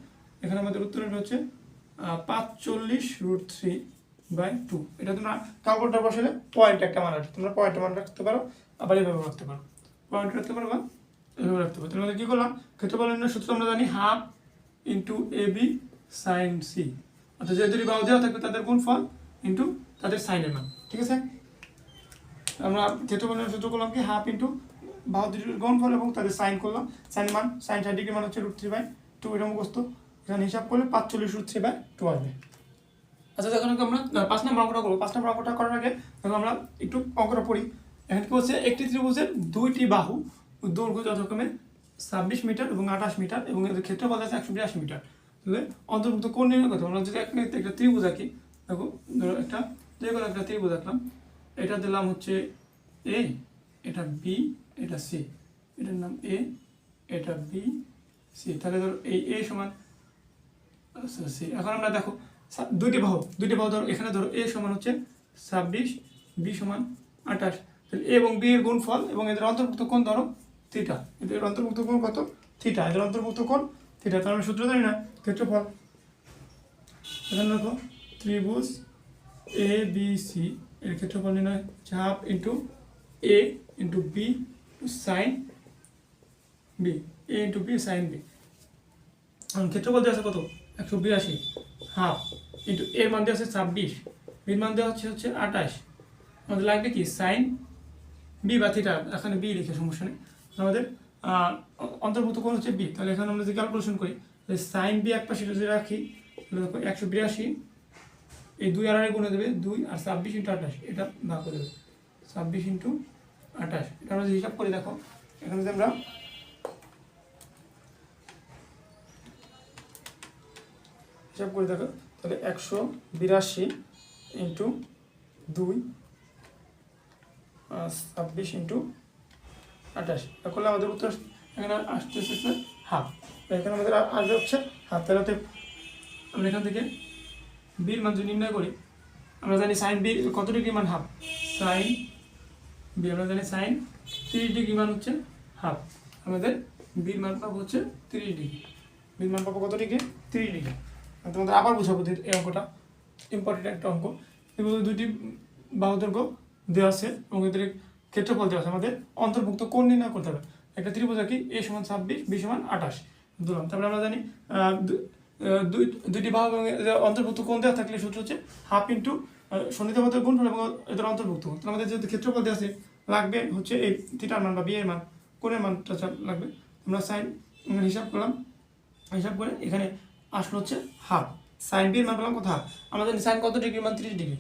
এখানে আমাদের উত্তর হচ্ছে 45√3/2। এটা তোমরা ক্যালকুলেটর বসালে পয়েন্ট একটা মান আছে, তোমরা পয়েন্ট মান রাখতে পারো, আবার এভাবে রাখতে পারো, পয়েন্ট রাখতে পারো বা এভাবে রাখতে পারো। তাহলে কি করলাম, ক্ষেত্রফল নির্ণয়ের সূত্র আমরা জানি half into A B sign C, অর্থাৎ যে দুটি বাহু দেওয়া থাকবে তাদের গুণফল ইন্টু তাদের সাইনের মান। ঠিক আছে, আমরা ক্ষেত্রফল নির্ণয়ের সূত্র করলাম কি হাফ ইন্টু বাহু দুটির গুণফল এবং তাদের সাইন করলাম, সাইন মান সাইন 60 ডিগ্রি মান হচ্ছে √3/2, এটা মুখস্থ। এখানে হিসাব করলে 45√3/2 আসবে। আচ্ছা দেখো আমরা 5 নম্বর অঙ্কটা করবো। 5 নম্বর অঙ্কটা করার আগে দেখো আমরা একটু অঙ্কটা পড়ি। এখানে কি বলছে, একটি ত্রিভুজের দুইটি বাহু দৈর্ঘ্য যথাক্রমে 26 মিটার এবং 28 মিটার এবং এদের ক্ষেত্রফল আছে 182 মিটার। তাহলে অন্তর্ভুক্ত কোণ নির্ণয় করতে হবে। আমরা যদি একটা ত্রিভুজ আঁকি, দেখো ধরো একটা যে কোনো একটা ত্রিভুজ আঁকলাম, এটা দিলাম হচ্ছে এ, এটা বি, এটা সি, এটার নাম এ, এটা বি সি। তাহলে ধরো এই এ সমান সি। এখন আমরা দেখো দুইটি বাহু ধরো, এখানে ধরো এ সমান হচ্ছে 26, বি সমান 28, তাহলে এ এবং বি এর গুণফল এবং এদের অন্তর্ভুক্ত কোণ ধরো থিটা, এদের অন্তর্ভুক্ত কোণ কত থিটা, এদের অন্তর্ভুক্ত কোণ থিটা। তাহলে আমরা সূত্র জানি না ক্ষেত্রফল। এখানে দেখো ত্রিভুজ এ বি সি এর ক্ষেত্রফল নির্ণয় হাফ ইন্টু এ ইন্টু বি সাইন বি, এ ইন্টু বি সাইন বি। ক্ষেত্রফল দেওয়া আছে কত 182, হাফ ইন্টু এর মান দেওয়া আছে 26, বির মান দেওয়া হচ্ছে 28, আমাদের লাগবে কি সাইন বি বা থিটা, এখানে বি লিখে সমস্যা নেই। আমাদের অন্তর্ভুক্ত কোণ হচ্ছে বি। তাহলে এখানে আমরা যদি ক্যালকুলেশন করি, তাহলে সাইন বি এক পাশে যদি রাখি তাহলে দেখো 182, এই 2 আর গুণে দেবে 2 আর 26 ইন্টু 28, এটা ভাগ করে দেবে 26 ইন্টু 28। এটা আমরা যদি হিসাব করি, দেখো এখানে যদি আমরা হিসাব করে দেখো তাহলে 182 ইন্টু 2 26 ইন্টু 28, এটা করলে আমাদের উত্তর এখানে আসতেছে হাফ। এখানে আমাদের আসবে হচ্ছে হাফ। তাহলে আমরা এখান থেকে বির মান যদি নির্ণয় করি, আমরা জানি সাইন বি কত ডিগ্রি মান হাফ, সাইন বি আমরা জানি সাইন 30 ডিগ্রি মান হচ্ছে হাফ, আমাদের বির মান পাবো হচ্ছে 30 ডিগ্রি। বির মান পাবো কত ডিগ্রি 30 ডিগ্রি। তোমাদের আবার বুঝাবো এই অঙ্কটা, ইম্পর্টেন্ট একটা অঙ্ক। এবং দুইটি বাহু দৈর্ঘ্য দেওয়া আছে এবং এদের ক্ষেত্রফল দেওয়া আছে, আমাদের অন্তর্ভুক্ত কোণ নির্ণয় করতে হবে। একটা ত্রিভুজ আঁকি, এ সমান 26, বি সমান 28 ধরলাম। তারপরে আমরা জানি দুইটি বাহু এবং অন্তর্ভুক্ত কোণ দেওয়া থাকলে সূত্র হচ্ছে হাফ ইন্টু সন্নিহিত গুণফল এবং এদের অন্তর্ভুক্ত। তাহলে আমাদের যেহেতু ক্ষেত্রফল দেওয়া আছে লাগবে হচ্ছে এই থিটার মান বা বি এর মান, কোণের মানটা লাগবে। আমরা সাইন হিসাব করলাম, হিসাব করে এখানে আসলো হচ্ছে হাফ। সাইন বি এর মান পেলাম কত হাফ। আমরা জানি সাইন কত ডিগ্রি মান 30 ডিগ্রি,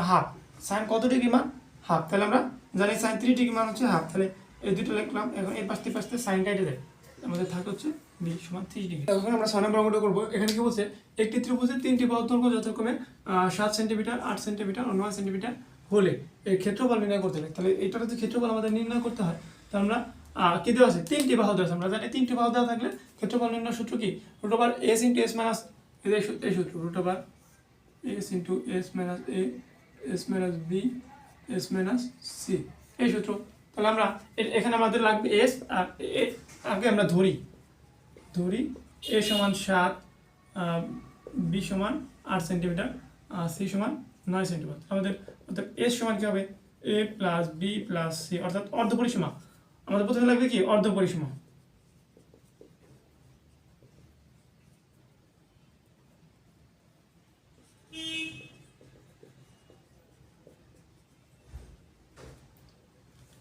হাফ সাইন কত ডিগ্রি মান হাফ। তাহলে আমরা জানি সাইন 30 ডিগ্রি মান হচ্ছে হাফ। তাহলে এই দুটো লিখলাম। এখন এই পাশে সাইন কেটে দেয়, আমাদের থাকে হচ্ছে বি সমান 30 ডিগ্রি। এখন আমরা 6 নম্বর অঙ্কটা করবো। এখানে কি বলছে, একটি ত্রিভুজের 3টি বাহু দৈর্ঘ্য যথাক্রমে 7 সেন্টিমিটার, 8 সেন্টিমিটার ও 9 সেন্টিমিটার হলে এই ক্ষেত্রফল নির্ণয় করতে হবে। তাহলে এইটা যদি ক্ষেত্রফল আমাদের নির্ণয় করতে হয়, তাহলে আমরা কি দেওয়া আছে 3টি বাহু দেওয়া আছে। আমরা জানি 3টি বাহু দেওয়া থাকলে ক্ষেত্রফল নির্ণয় সূত্র কি, √s ইন্টু এস মাইনাস এই সূত্র, √s into S minus A S minus B S minus C, এই সূত্র। তাহলে আমরা এখানে আমাদের লাগবে এস, আর আগে আমরা ধরি এ সমান 7, বি সমান 8 সেন্টিমিটার, সি সমান 9 সেন্টিমিটার। আমাদের অর্থাৎ এস সমান কি হবে, এ প্লাস বি প্লাস সি, অর্থাৎ অর্ধ পরিসীমা। আমাদের প্রথমে লাগবে কি অর্ধ পরিসীমা।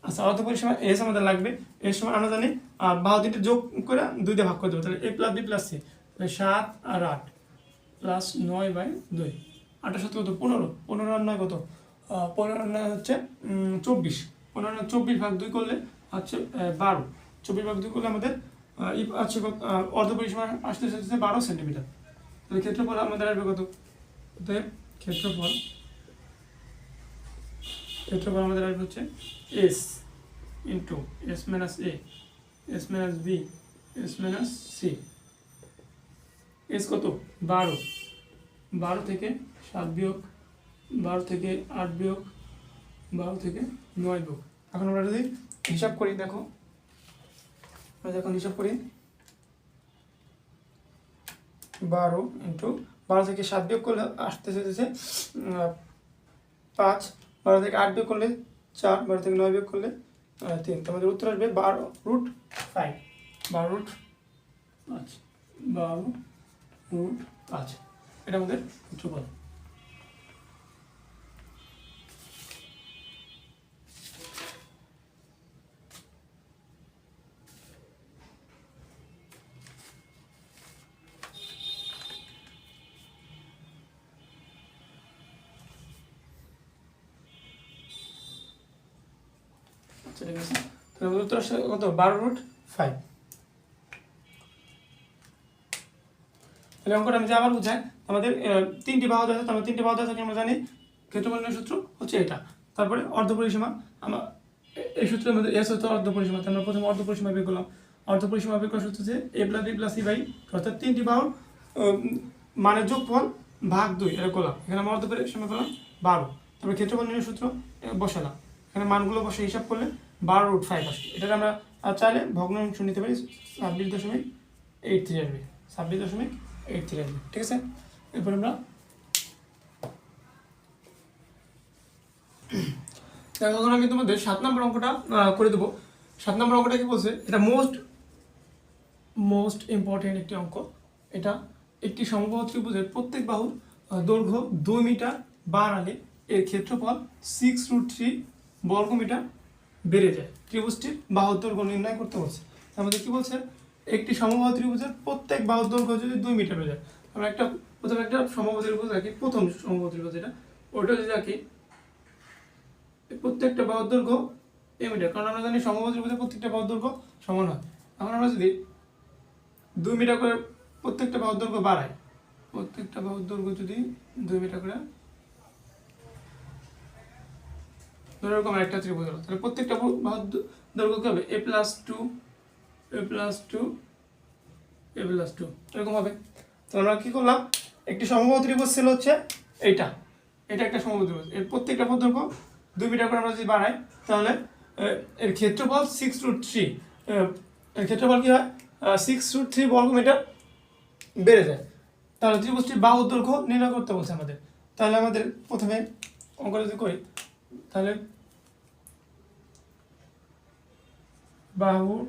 আচ্ছা, অর্ধ পরিসীমা এস আমাদের লাগবে। এর সময় আমরা জানি বাহু তিনটে যোগ করে 2 দিয়ে ভাগ করে দেবো। তাহলে এ প্লাস বি প্লাস সি, 7 আর 8 প্লাস 9/2, 8 সাথে কত 15, 15 আর 9 কত 15 আর 9 হচ্ছে 24, 15 আর 24 ভাগ 2 করলে হচ্ছে 12, 24 ভাগ 2 করলে আমাদের আছে অর্ধ পরিসীমা আসতে 12 সেন্টিমিটার। তাহলে ক্ষেত্রফল আমাদের আসবে কত, অতএব ক্ষেত্রফল আমাদের আসবে হচ্ছে S into S minus A, S minus B, S minus C. S কত 12, 12 থেকে 7 বিয়োগ, 12 থেকে 8 বিয়োগ, 12 থেকে 9 বিয়োগ। এখন আমরা যদি হিসাব করি, দেখো আমরা যখন হিসাব করি 12 ইন্টু 12 থেকে 7 বিয়োগ করলে আসতে যেতেছে 5, 12 থেকে 8 বিয়োগ করলে 4, 12 থেকে 9 বিয়োগ করলে 3। তো আমাদের উত্তর আসবে 12√5, 12√5, 12√5। এটা আমাদের ক্ষেত্রফল। ঠিক আছে, তাহলে উত্তর আসছে কত 12√5। তাহলে অঙ্কটা আমি যে আবার বুঝাই, আমাদের 3টি বাহু দেওয়া আছে, আমরা 3টি বাহু দেওয়া থাকে আমরা জানি ক্ষেত্রফল নির্ণয়ের সূত্র হচ্ছে এটা। তারপরে অর্ধ পরিসীমা, আমরা এই সূত্রের মধ্যে এস হচ্ছে অর্ধ পরিসীমা, আমরা প্রথমে অর্ধ পরিসীমা বের করলাম। অর্ধ পরিসীমা বের করার সূত্র হচ্ছে a + b + c বাই, অর্থাৎ 3টি বাহুর মানের যোগফল ভাগ 2 এটা করলাম। এখানে আমরা অর্ধ পরিসীমা পেলাম 12। তারপরে ক্ষেত্রফল নির্ণয়ের সূত্র বসালাম, এখানে মানগুলো বসে হিসাব করলে 12√5 আসবে। এটা আমরা চাইলে ভগ্নাংশ নিতে পারি, 26.83 আসবে, 26.83 আসবে। ঠিক আছে, এরপর আমরা এখন আমি তোমাদের 7 নম্বর অঙ্কটা করে দেবো। 7 নম্বর অঙ্কটা কি বলছে, এটা মোস্ট ইম্পর্টেন্ট একটি অঙ্ক। এটা একটি সমবাহু ত্রিভুজের প্রত্যেক বাহুর দৈর্ঘ্য 2 মিটার বাড়ালে এর ক্ষেত্রফল 6√3 বর্গমিটার বেড়ে যায়। ত্রিভুজটির বাহুর দৈর্ঘ্য নির্ণয় করতে বলছে। আমাদের কি বলছে, একটি সমবাহু ত্রিভুজের প্রত্যেক বাহুর দৈর্ঘ্য যদি 2 মিটার হয়ে যায়, আমরা প্রথমে একটা সমবাহু ত্রিভুজ রাখি, প্রথম সমবাহু ত্রিভুজ এটা, ওটা যদি রাখি প্রত্যেকটা বাহুর দৈর্ঘ্য এ মিটার, কারণ আমরা জানি সমবাহু ত্রিভুজের প্রত্যেকটা বাহুর দৈর্ঘ্য সমান হয়। এখন আমরা যদি 2 মিটার করে প্রত্যেকটা বাহুর দৈর্ঘ্য বাড়াই, প্রত্যেকটা বাহুর দৈর্ঘ্য যদি 2 মিটার করে, এরকম একটা ত্রিভুজ হলো, তাহলে প্রত্যেকটা বাহুর দৈর্ঘ্য কি হবে a+2, a+2, a+2 এরকম হবে। তো আমরা কি করলাম, একটি সমবাহু ত্রিভুজ ছিল হচ্ছে এটা একটা সমবাহু ত্রিভুজ, এর প্রত্যেকটা বাহুর দৈর্ঘ্য 2 মিটার করে আমরা যদি বাড়াই, তাহলে এর ক্ষেত্রফল 6√3, এর ক্ষেত্রফল কি হয় 6√3 বর্গমিটার বেড়ে যায়। তাহলে ত্রিভুজটির বাহুর দৈর্ঘ্য নির্ণয় করতে বলছে আমাদের। তাহলে আমাদের প্রথমে অঙ্ক যদি করি, তাহলে বাহুর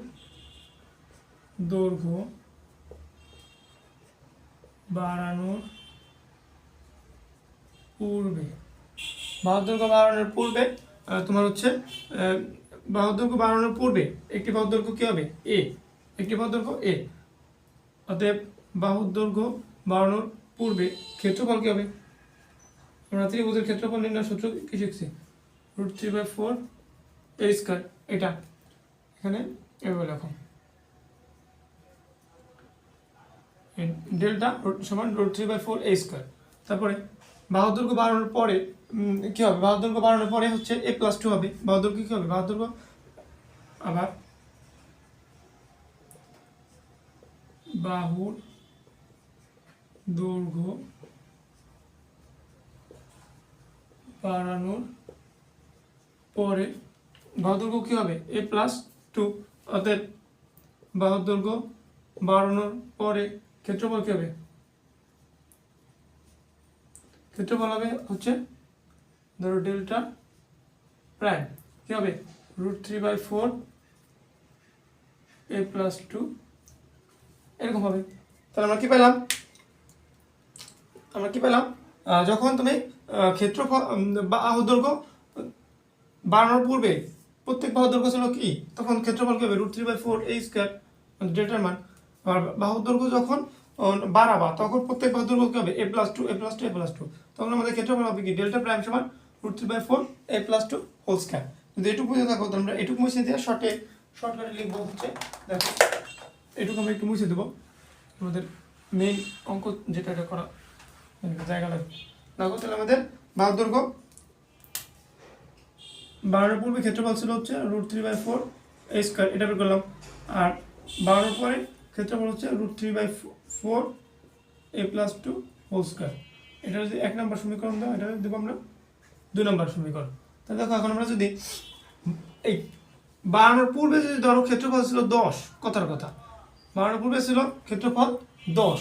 দৈর্ঘ্য বাড়ানোর পূর্বে, বাহুর দৈর্ঘ্য বাড়ানোর পূর্বে তোমার হচ্ছে বাহুর দৈর্ঘ্য বাড়ানোর পূর্বে একটি বাহুর দৈর্ঘ্য কি হবে এ, একটি বাহুর দৈর্ঘ্য এ। অতএব বাহুর দৈর্ঘ্য বাড়ানোর পূর্বে ক্ষেত্রফল কি হবে, আমরা ত্রিভুজের ক্ষেত্রফল নির্ণয় সূত্র কি শিখছি, √3/4 a²। এটা এখানে এভাবে লেখো, ডেল্টা সমান √3/4 a²। তারপরে বাহুর দৈর্ঘ্য বাড়ানোর পরে কি হবে, বাহুর দৈর্ঘ্য বাড়ানোর পরে হচ্ছে a+2 হবে। বাহুর দৈর্ঘ্য কি হবে, বাহুর দৈর্ঘ্য আবার বাহুর দৈর্ঘ্য বাড়ানোর পরে বাহুর দৈর্ঘ্য কি হবে a+2। অতএব বাহুর দৈর্ঘ্য বাড়ানোর পরে ক্ষেত্রফল কি হবে, ক্ষেত্রফল হবে হচ্ছে ধরো ডেল্টা প্রাইম কি হবে √3/4 a+2 এরকম হবে। তাহলে আমরা কি পেলাম, যখন তুমি ক্ষেত্রফল বাহুর দৈর্ঘ্য বাড়ানোর পূর্বে প্রত্যেক বাহুর দৈর্ঘ্য ছিল কি, তখন ক্ষেত্রফল কি হবে √3/4 a² ডেল্টার মান। আর বাহুর দৈর্ঘ্য যখন বাড়াবা তখন প্রত্যেক বাহুর দৈর্ঘ্য কি হবে a plus two a plus two a plus two, তখন আমাদের ক্ষেত্রফল হবে কি ডেল্টা প্রাইম সমান √3/4 a plus two whole square. যদি এটুকু বুঝে থাকো তাহলে আমরা এটুকু মুছে দিয়ে শর্টকাটে লিখবো হচ্ছে দেখো এটুকু আমরা একটু মুছে দেবো, আমাদের মেইন অঙ্ক যেটা এটা করা জায়গা লাগবে। দেখো তাহলে আমাদের বাহুর দৈর্ঘ্য বাড়ানোর পূর্বে ক্ষেত্রফল ছিল হচ্ছে √3/4 a স্কয়ার, এটা বের করলাম। আর বাড়ানোর পরে ক্ষেত্রফল হচ্ছে √3/4 a plus two whole square. এটা যদি 1 নম্বর সমীকরণ দাও, এটা দেবো আমরা 2 নম্বর সমীকরণ। তাহলে দেখো এখন আমরা যদি এই বাড়ানোর পূর্বে যদি ধরো ক্ষেত্রফল ছিল 10, কথার কথা বাড়ানোর পূর্বে ছিল ক্ষেত্রফল 10,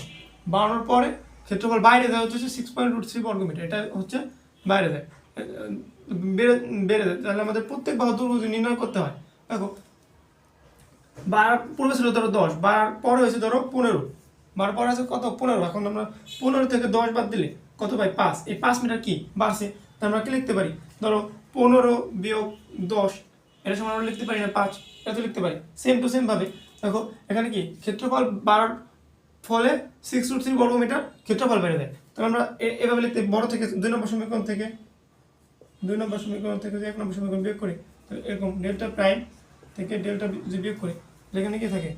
বাড়ানোর পরে ক্ষেত্রফল বাইরে যায় হচ্ছে 6.3 বর্গমিটার, এটা হচ্ছে বাইরে যায় বেড়ে যায়। তাহলে আমাদের প্রত্যেক বাহুর দৈর্ঘ্য যদি নির্ণয় করতে হয়, দেখো বাড়ার পূর্বে ছিল ধরো 10, বাড়ার পরে হয়েছে ধরো 15, বাড়ার পরে আছে কত 15, এখন আমরা 15 থেকে 10 বাদ দিলে কত পাই 5, এই 5 মিটার কি বাড়ছে, তাহলে আমরা কি লিখতে পারি ধরো 15 বিয়োগ 10, এটা সমান আমরা লিখতে পারি না 5, এটা তো লিখতে পারি। সেম টু সেম ভাবে দেখো এখানে কি ক্ষেত্রফল বাড়ার ফলে 6√3 বর্গমিটার ক্ষেত্রফল বেড়ে যায়, তাহলে আমরা এভাবে লিখতে বড় থেকে 2 নম্বর সমীকরণ থেকে যে 1 নম্বর সমীকরণ বিয়োগ করি, তাহলে এরকম ডেল্টা প্রাইম থেকে ডেল্টা যদি বিয়োগ করি এখানে কি থাকে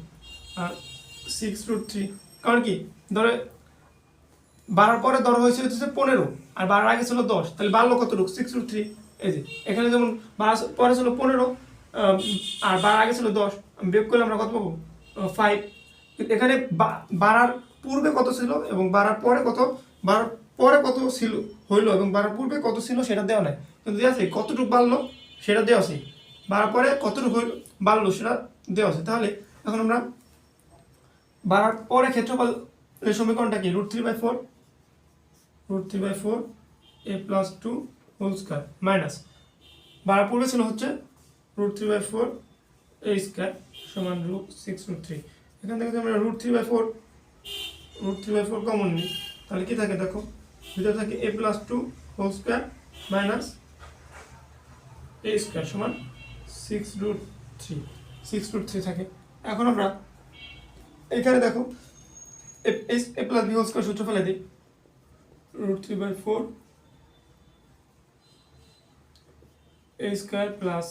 আর 6√3, কারণ কি ধরে বাড়ার পরে ধরো হয়েছে হচ্ছে 15 আর বাড়ার আগে ছিল 10, তাহলে বাড়লো কতটুকু 6√3। এই যে এখানে যেমন বাড়ার পরে ছিল 15 আর বাড়ার আগে ছিল 10, বিয়োগ করলে আমরা কত পাবো 5। এখানে বাড়ার পূর্বে কত ছিল এবং বাড়ার পরে কত ছিল হইলো এবং বাড়ার পূর্বে কত ছিল সেটা দেওয়া নাই, কিন্তু দেওয়া আছে কতটুকু বাড়লো সেটা দেওয়া আছে, বাড়ার পরে কতটুকু বাড়লো সেটা দেওয়া আছে। তাহলে এখন আমরা বাড়ার পরে ক্ষেত্রফল সমীকরণটা কি √3/4 a plus two whole square minus বাড়ার পূর্বে ছিল হচ্ছে √3/4 a স্কয়ার সমান 6√3। এখান থেকে আমরা √3/4 কমন নিই, তাহলে কি থাকে দেখো ভিতরে থাকে a plus two whole square minus a square সমান 6√3 থাকে। এখন আমরা এখানে দেখো a plus b whole square সূত্র ফেলে দিই, √3/4 a স্কয়ার প্লাস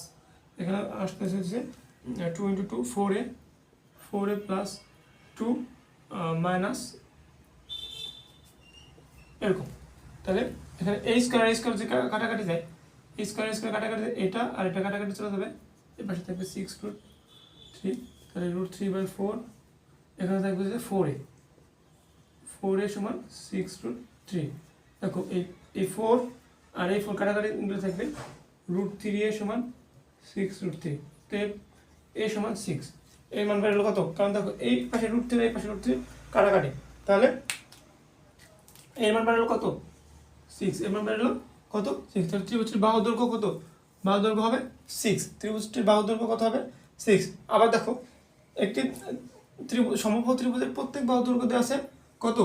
এখানে আসতে হচ্ছে 2 × 2 4a প্লাস 2 মাইনাস এরকম। তাহলে এখানে a স্কয়ার যে কাটাকাটি যায়, a স্কয়ার কাটাকাটি এটা আর এটা কাটাকাটি চলে যাবে, এর পাশে থাকবে 6√3, তাহলে √3/4 এখানে থাকবে যে 4a সমান 6√3। দেখো এই 4 আর এই 4 কাটাকাটি থাকবে √3a সমান 6√3, তো a সমান 6, এই মান বেরোলো কত, কারণ দেখো এই পাশে √3 এই পাশে √3 কাটাকাটি, তাহলে এর মান বেরোলো কত 6, এর মান বেরোলো কত 6। তাহলে ত্রিভুজটির বাহুর দৈর্ঘ্য কত, বাহুর দৈর্ঘ্য হবে 6, ত্রিভুজটির বাহুর দৈর্ঘ্য কত হবে 6। আবার দেখো একটি সমবাহু ত্রিভুজের প্রত্যেক বাহুর দৈর্ঘ্য দেওয়া আছে কত,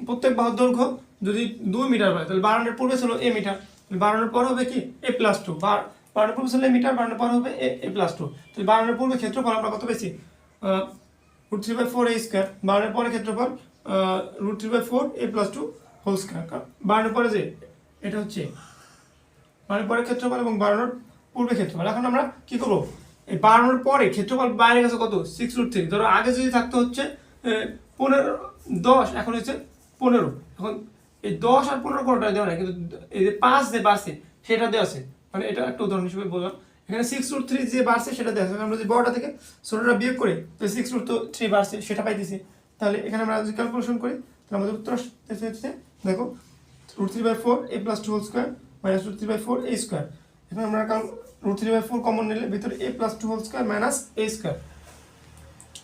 প্রত্যেক বাহুর দৈর্ঘ্য যদি 2 মিটার হয় তাহলে বাড়ানোর পূর্বে ছিল a মিটার, বাড়ানোর পর হবে কি a প্লাস 2, বাড়ানোর পূর্বে ছিল a মিটার, বাড়ানোর পর হবে a প্লাস 2। তাহলে বাড়ানোর পূর্বে ক্ষেত্রফল আমরা কত পেয়েছি √3/4 a স্কয়ার, বাড়ানোর পরে ক্ষেত্রফল √3/4 a প্লাস 2 হোল স্কয়ার, বাড়ানোর পরে যে এটা হচ্ছে বাড়ানোর পরে ক্ষেত্রফল এবং বাড়ানোর পূর্বে ক্ষেত্রফল। এখন আমরা কি করবো, এই বাড়ানোর পরে ক্ষেত্রফল বাইরে গেছে কত 6√3, ধরো আগে যদি থাকতো হচ্ছে 10, এখন হচ্ছে 15, এখন এই 10 আর 15 কোনোটা দেওয়া নাই, কিন্তু এই যে 5 যে বাড়ছে সেটা দেওয়া আছে, মানে এটা একটা উদাহরণ হিসেবে বললাম। এখানে 6√3 যে বাড়ছে সেটা দেওয়া আছে, আমরা যদি বড়টা থেকে ছোটটা বিয়োগ করি তাহলে 6√3 বাড়ছে সেটা পাইতেছি। তাহলে এখানে আমরা যদি ক্যালকুলেশন করি তাহলে আমাদের উত্তর হচ্ছে দেখো √3/4 a plus 2 whole square minus √3/4 a square. এখানে আমরা √3/4 কমন নিলে ভিতরে a plus 2 whole square minus a square,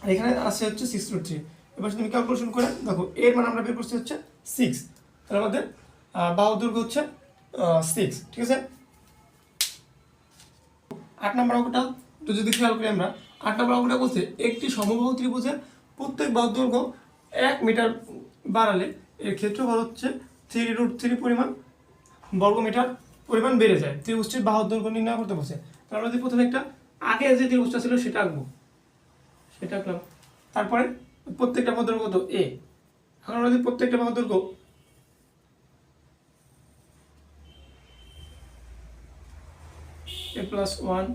আর এখানে আসছে হচ্ছে 6√3। এবার তুমি ক্যালকুলেশন করে দেখো এর মান আমরা বের করছি হচ্ছে 6, তাহলে আমাদের বাহুর দৈর্ঘ্য হচ্ছে 6, ঠিক আছে। 8 নম্বর অঙ্কটা তো যদি খেয়াল করি আমরা, 8 নম্বর অঙ্কটা বলছে একটি সমবাহু ত্রিভুজের প্রত্যেক বাহুর দৈর্ঘ্য 1 মিটার বাড়ালে এর ক্ষেত্রফল হচ্ছে 3√3 পরিমাণ বর্গমিটার পরিমাণ বেড়ে যায়, ত্রিভুজটির বাহুর দৈর্ঘ্য নির্ণয় করতে বলছে। তাহলে আমরা যদি প্রথমে একটা আগে যে ত্রিভুজটা ছিল সেটা আঁকবো, সেটা আঁকলাম, তারপরে প্রত্যেকটা বাহুর দৈর্ঘ্য কত a, এখন আমরা যদি প্রত্যেকটা বাহুর দৈর্ঘ্য a+1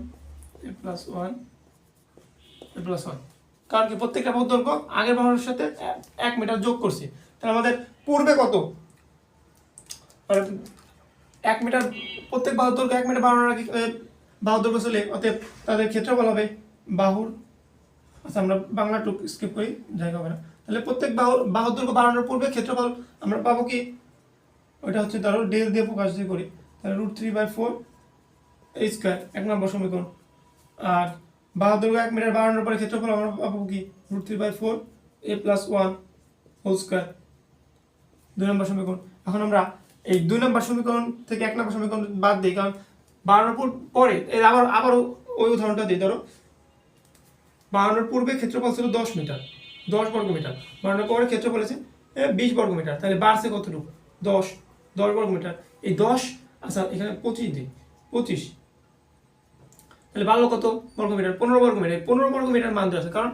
a+1 a+1, কারণ কি প্রত্যেকটা বাহুর দৈর্ঘ্য আগের বাহুর সাথে 1 মিটার যোগ করছি, তাহলে আমাদের পূর্বে কত 1 মিটার, প্রত্যেক বাহুর দৈর্ঘ্য 1 মিটার বাড়ানোর আগে বাহুর দৈর্ঘ্য চলে, অতএব তাদের ক্ষেত্রফল হবে বাহুর, আচ্ছা আমরা বাংলাটু স্কিপ করি, জায়গা হবে না, তাহলে প্রত্যেক বাহুর দৈর্ঘ্য বাড়ানোর পূর্বে ক্ষেত্রফল আমরা পাবো কি, ওইটা হচ্ছে ধরো ডেল দিয়ে প্রকাশ দিয়ে করি, তাহলে √3/4 এই স্কয়ার 1 নম্বর সমীকরণ। আর বাহুর দৈর্ঘ্য 1 মিটার বাড়ানোর পরে ক্ষেত্রফল আমরা পাবো কি √3/4 a+1 হোল স্কয়ার 2 নম্বর সমীকরণ। এখন আমরা এই 2 নম্বর সমীকরণ থেকে 1 নম্বর সমীকরণ বাদ দিই, কারণ বাড়ানোর পরে আবারও ওই উদাহরণটা দিই, ধরো বাড়ানোর পূর্বে ক্ষেত্রফল ছিল 10 মিটার, 10 বর্গ মিটার, বাড়ানোর পরে ক্ষেত্রফল আছে 20 বর্গ মিটার, তাহলে বাড়ছে কতটুকু 10 বর্গ মিটার, এই 10 আচ্ছা এখানে 25 দিই 25, তাহলে বাড়লো কত বর্গ মিটার 15 বর্গ মিটার, 15 বর্গ মিটার মান দেওয়া আছে, কারণ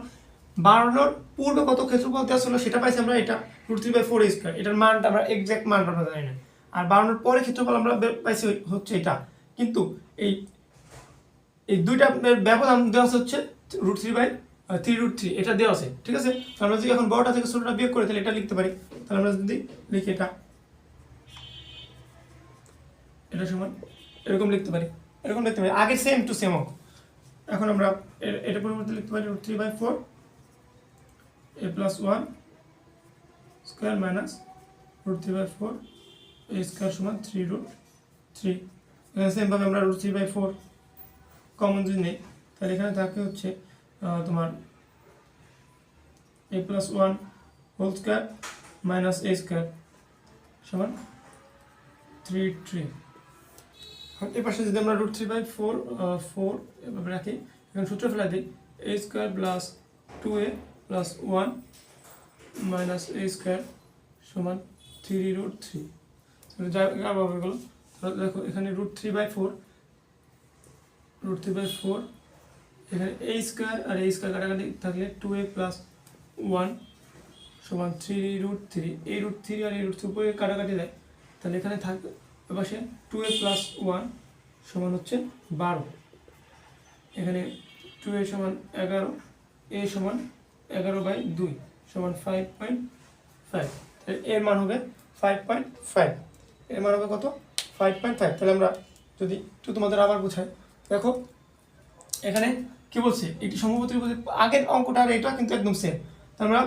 বাড়ানোর পূর্বে কত ক্ষেত্রফল দেওয়া ছিল সেটা পাইছি আমরা, এটা √3/4 স্কয়ার, এটার মানটা আমরা এক্সাক্ট মানটা আমরা জানি না, আর বাড়ানোর পরে ক্ষেত্রফল আমরা পাইছি হচ্ছে এটা, কিন্তু এই দুইটা ব্যবধান দেওয়া হচ্ছে √3/3 এটা দেওয়া আছে, ঠিক আছে। আমরা যদি এখন বড়টা থেকে ছোটটা বিয়োগ করে তাহলে এটা লিখতে পারি, তাহলে আমরা যদি লিখি এটা সমান এরকম লিখতে পারি, আগে সেম টু সেম অঙ্ক। এখন আমরা এটা পরিবর্তে লিখতে পারি √3/4 a+1 square minus √3/4 a square সমান 3√3। সেম ভাবে আমরা √3/4 কমন যদি নেই, তাহলে এখানে থাকে হচ্ছে তোমার a+1 whole square minus a square সমান 3√3। এই পাশে যদি আমরা √3/4 এভাবে রাখি, এখানে সূত্র ফেলা দিই a square plus 2a plus 1 minus a square সমান 3√3। তাহলে যা আবার গেল, তাহলে দেখো এখানে √3/4 এখানে a স্কয়ার আর a স্কয়ার কাটাকাটি থাকলে 2a প্লাস 1 সমান 3√3, এই √3 আর এই √3 উপরে কাটাকাটি দেয়, তাহলে এখানে থাকবে এপাশে 2a প্লাস 1 সমান হচ্ছে 12, এখানে 2a সমান 11, a সমান 11/2 সমান 5.5, তাহলে এর মান হবে 5.5, এর মান হবে কত 5.5। তাহলে আমরা যদি একটু তোমাদের আবার বোঝাই, দেখো এখানে কি বলছে, একটি সমবাহু ত্রিভুজের আগের অঙ্কটা আর এটা কিন্তু একদম সেম। আমরা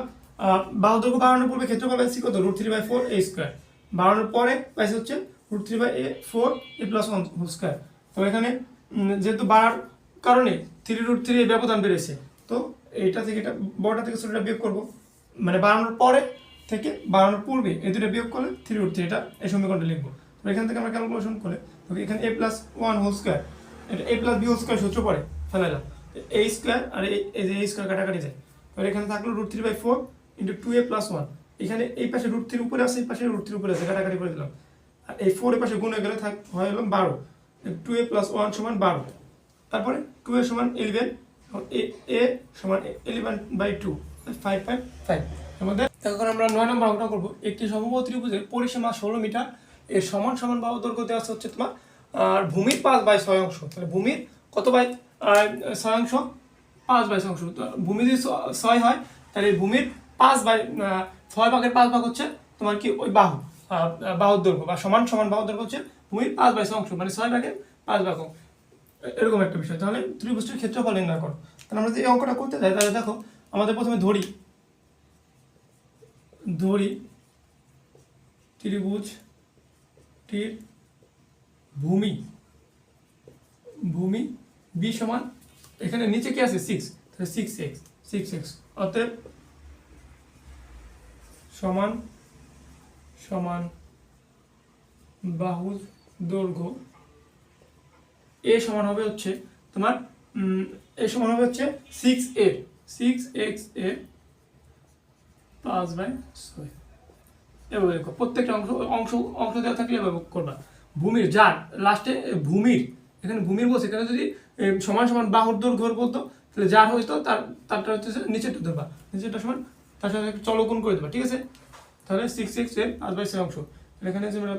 বাহু দৈর্ঘ্য বাড়ানোর পূর্বে ক্ষেত্রফল পাইছি কত √3/4 a স্কয়ার, বাড়ানোর পরে পাইছি হচ্ছে √3/4 a+1 হোল স্কয়ার। তো এখানে যেহেতু বাড়ার কারণে 3√3 এই ব্যবধান বেড়েছে, তো এইটা থেকে এটা বড়টা থেকে ছোটটা বিয়োগ করব, মানে বাড়ানোর পরে থেকে বাড়ানোর পূর্বে এই দুটো বিয়োগ করলে 3√3 এটা এই সমীকরণটা লিখবো। তো এখান থেকে আমরা ক্যালকুলেশন করে তবে এখানে a+1 হোল স্কয়ার, এটা a+b হোল স্কয়ার সূত্র পড়ে ফেলাইলাম, a স্কয়ার আর এই যে a স্কয়ার কাটাকাটি যায়, তাহলে এখানে থাকলো √3/4 × 2a + 1, এখানে এই পাশে √3 উপরে আছে, এই পাশে √3 উপরে আছে, কাটাকাটি করে দিলাম, আর এই 4 এর পাশে গুণ হয়ে গেলে হয়ে গেল 12, 2a + 1 সমান 12, তারপরে 2a সমান 11, a সমান 11/2 5.5। আমাদের এখন আমরা 9 নম্বর অঙ্কটা করব। একটি সমবাহু ত্রিভুজের পরিসীমা 16 মিটার, এর সমান সমান বাহু দৈর্ঘ্য দেওয়া হচ্ছে তোমার আর ভূমির 5/6 অংশ, তাহলে ভূমির কত বাই 6 অংশ 5/6 অংশ, ভূমি যদি 6 হয় তাহলে ভূমির 5/6 ভাগের 5 ভাগ হচ্ছে তোমার কি ওই বাহুর দৈর্ঘ্য বা সমান সমান বাহুর দৈর্ঘ্য হচ্ছে ভূমির 5/6 অংশ, মানে 6 ভাগের 5 ভাগ, এরকম একটা বিষয়। তাহলে ত্রিভুজটির ক্ষেত্রফল নির্ণয় করো। তাহলে আমরা যদি এই অঙ্কটা করতে যাই, তাহলে দেখো আমাদের প্রথমে ধরি ত্রিভুজটির ভূমি b সমান, এখানে নিচে কি আছে 6, তাহলে 6x, অতএব সমান সমান বাহুর দৈর্ঘ্য a সমান হবে হচ্ছে তোমার a সমান হবে হচ্ছে 6x a 5/6। এভাবে দেখো প্রত্যেকটা অংশ দেওয়া থাকলে এভাবে করবা। ভূমির যার লাস্টে ভূমির, এখানে ভূমির বলছে, এখানে যদি সমান সমান বাহুর দৈর্ঘ্য বলতো তাহলে যার হইতো তারটা হচ্ছে নিচেরটা ধরবা, নিচেরটা সমান তার সাথে চলগুণ করে দেবা, ঠিক আছে। তাহলে 6x এর 5/6 অংশ। এখানে যে আমরা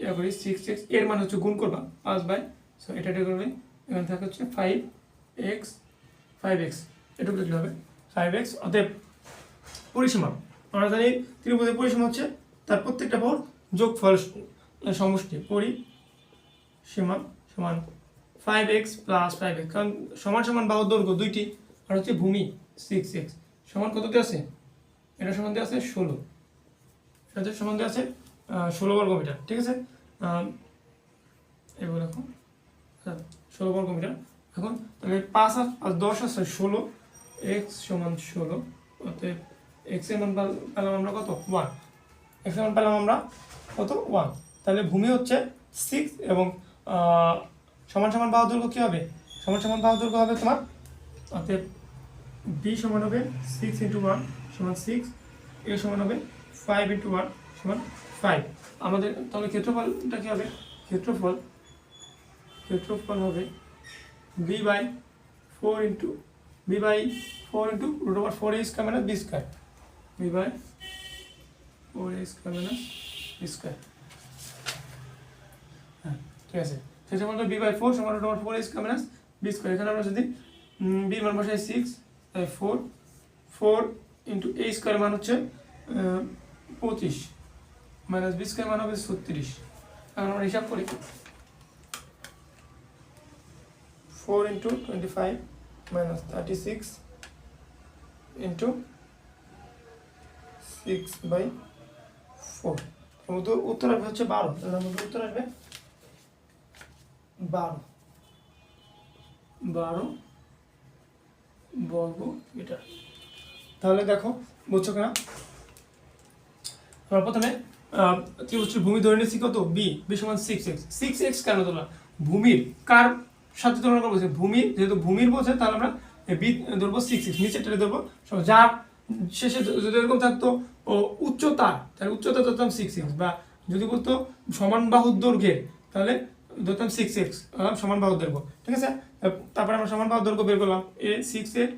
ইয়া করি 6x এর মান হচ্ছে গুণ করবা 5/6, এটা করবে এখানে থাকে হচ্ছে 5x এটুকু লিখলে হবে 5x। অতএব পরিসীমা আমরা জানি ত্রিভুজের পরিসীমা হচ্ছে তার প্রত্যেকটা বাহুর যোগফল সমষ্টি। পরিসীমা সমান 5x প্লাস 5x, কারণ সমান সমান বাহুর দৈর্ঘ্য দুইটি আর হচ্ছে ভূমি 6x সমান কততে আছে, এটা সমান দিয়ে আছে 16, এটা সমান দিয়ে আছে 16 বর্গ মিটার। ঠিক আছে, এবার এখন 16 বর্গ মিটার। এখন তাহলে 5 আর 10 আছে 16, x সমান 16। অতএব x এর মান পেলাম আমরা কত 1, x এর মান পেলাম আমরা কত 1। তাহলে ভূমি হচ্ছে 6 এবং সমান সমান বাহু দৈর্ঘ্য কী হবে, সমান সমান বাহু দৈর্ঘ্য হবে তোমার, অতএব b সমান হবে 6 × 1 সমান 6, a সমান হবে 5 × 1 সমান 5। আমাদের তাহলে ক্ষেত্রফলটা কী হবে, ক্ষেত্রফল হবে b/4 × √4a² - b², b/4a² - b²। হ্যাঁ ঠিক আছে, সেটা মানে b/4 সমান √4a² - b²। এখানে আমরা যদি b মান বসাই 6, তাই 4 × a² মান হচ্ছে 25 - b² মান হবে 36। এখন আমরা হিসাব করি 4 × 25 - 36 × 6/4, উত্তর আসবে হচ্ছে 12। তাহলে আমাদের উত্তর আসবে 12 বর্গ মিটার। তাহলে দেখো বুঝছো কিনা, আমরা প্রথমে ত্রিভুজটির ভূমি ধরে নিয়েছি কত b সমান 6x। 6x কেন তোলা, ভূমির কার সাথে তুলনা করবো, ভূমির, যেহেতু ভূমির বলছে তাহলে আমরা b ধরবো 6x, নিচেরটা ধরবো যার শেষে যদি এরকম থাকতো ও উচ্চতা, তাহলে উচ্চতা ধরতাম 6x, বা যদি বলতো সমান বাহুর দৈর্ঘ্যের তাহলে ধরতাম 6x সমান বাহুর দৈর্ঘ্য। ঠিক আছে, তারপরে আমরা সমান বাহুর দৈর্ঘ্য বের করলাম, 6 এর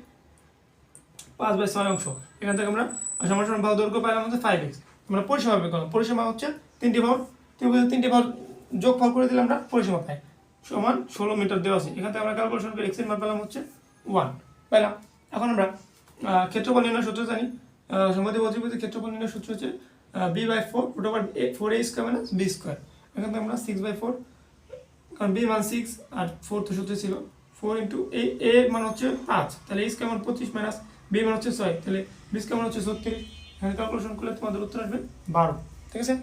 5/6 অংশ। এখান থেকে আমরা সমান সমান বাহুর দৈর্ঘ্য পাইলাম হচ্ছে 5x। আমরা পরিসীমা বের করলাম, পরিসীমা হচ্ছে 3টি বাহুর, তিনটি বাহুর যোগফল করে দিলে আমরা পরিসীমা পাই সমান 16 মিটার দেওয়া আছে। এখান থেকে আমরা ক্যালকুলেশন করে x এর মান পেলাম হচ্ছে 1 পেলাম। এখন আমরা ক্ষেত্রফল নির্ণয় সূত্র জানি, সমদ্বিবাহু ত্রিভুজের ক্ষেত্রফল নির্ণয় সূত্র হচ্ছে b/4 √4a² - b²। এখান থেকে আমরা 6/4, কারণ b মান 6 আর 4 তো সূত্র ছিল 4 × a মান হচ্ছে 5, তাহলে a² মান 25 - b মান হচ্ছে 6, তাহলে b² মান হচ্ছে 36। এখানে ক্যালকুলেশন করলে তোমাদের উত্তর আসবে 12। ঠিক আছে,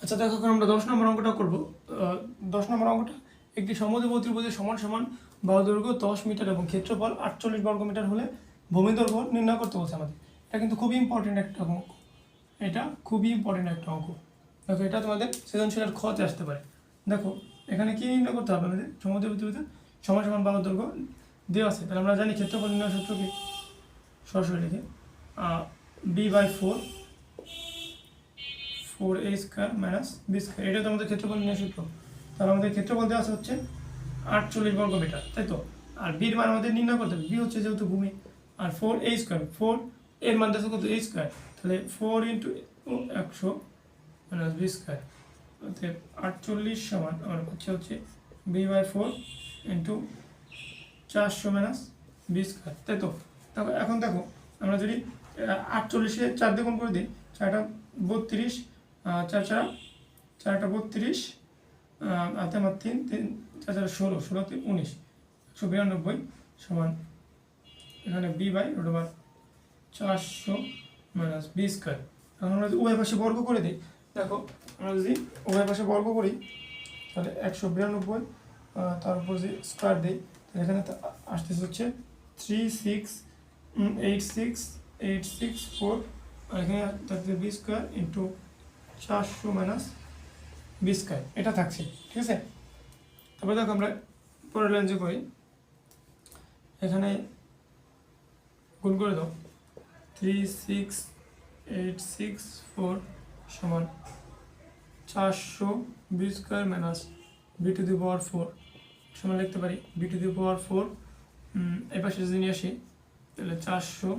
আচ্ছা দেখো এখন আমরা 10 নম্বর অঙ্কটা করবো। 10 নম্বর অঙ্কটা, একটি সমদ্বিবাহু ত্রিভুজের সমান সমান বাহু দৈর্ঘ্য 10 মিটার এবং ক্ষেত্রফল 48 বর্গ মিটার হলে ভূমি দৈর্ঘ্য নির্ণয় করতে বলছে আমাদের। এটা কিন্তু খুবই ইম্পর্টেন্ট একটা অঙ্ক, এটা খুবই ইম্পর্টেন্ট একটা অঙ্ক। দেখো এটা তোমাদের সৃজনশীলের খতে আসতে পারে। দেখো এখানে কি নির্ণয় করতে হবে আমাদের, সমদ্বিবাহু ত্রিভুজের সমান সমান বাহু দৈর্ঘ্য দেওয়া আছে, তাহলে আমরা জানি ক্ষেত্রফল নির্ণয় সূত্র কি, সরাসরি লিখে b/4 4a² - b², এটা তো আমাদের ক্ষেত্রফল নির্ণয় সূত্র। তাহলে আমাদের ক্ষেত্রফল দেওয়া আছে হচ্ছে 48 বর্গ মিটার, তাই তো। আর বির মান আমাদের নির্ণয় করতে হবে, বি হচ্ছে যেহেতু ভূমি, আর 4a², 4 এর মান দেওয়া কত a², তাহলে 4 × 100 - b², অতএব 48 সমান আমার হচ্ছে b/4 × 400 - b², তাই তো। এখন দেখো আমরা যদি 48-এ 4 দিয়ে গুণ করে দিই, 4টা 32, 4 32, হাতে আমার 3, 4 16, 16 19, 192 সমান এখানে b/√400 মাইনাস বি স্কোয়ার। এখন আমরা যদি উভয় পাশে বর্গ করে দিই, দেখো আমরা যদি উভয় পাশে বর্গ করি তাহলে 192, তার উপর যদি স্কোয়ার দিই তাহলে এখানে আসতেছে হচ্ছে 3686864, আর এখানে থাকছে B square into 400 minus B square, এটা থাকছে। ঠিক আছে, তারপরে দেখো আমরা পরের লাইন যে করি, এখানে গুণ করে দাও 36864 সমান 400 B square minus B to the power 4 সমান লিখতে পারি বি টু দি পাওয়ার 4, এই পাশে যদি নিয়ে আসি তাহলে 400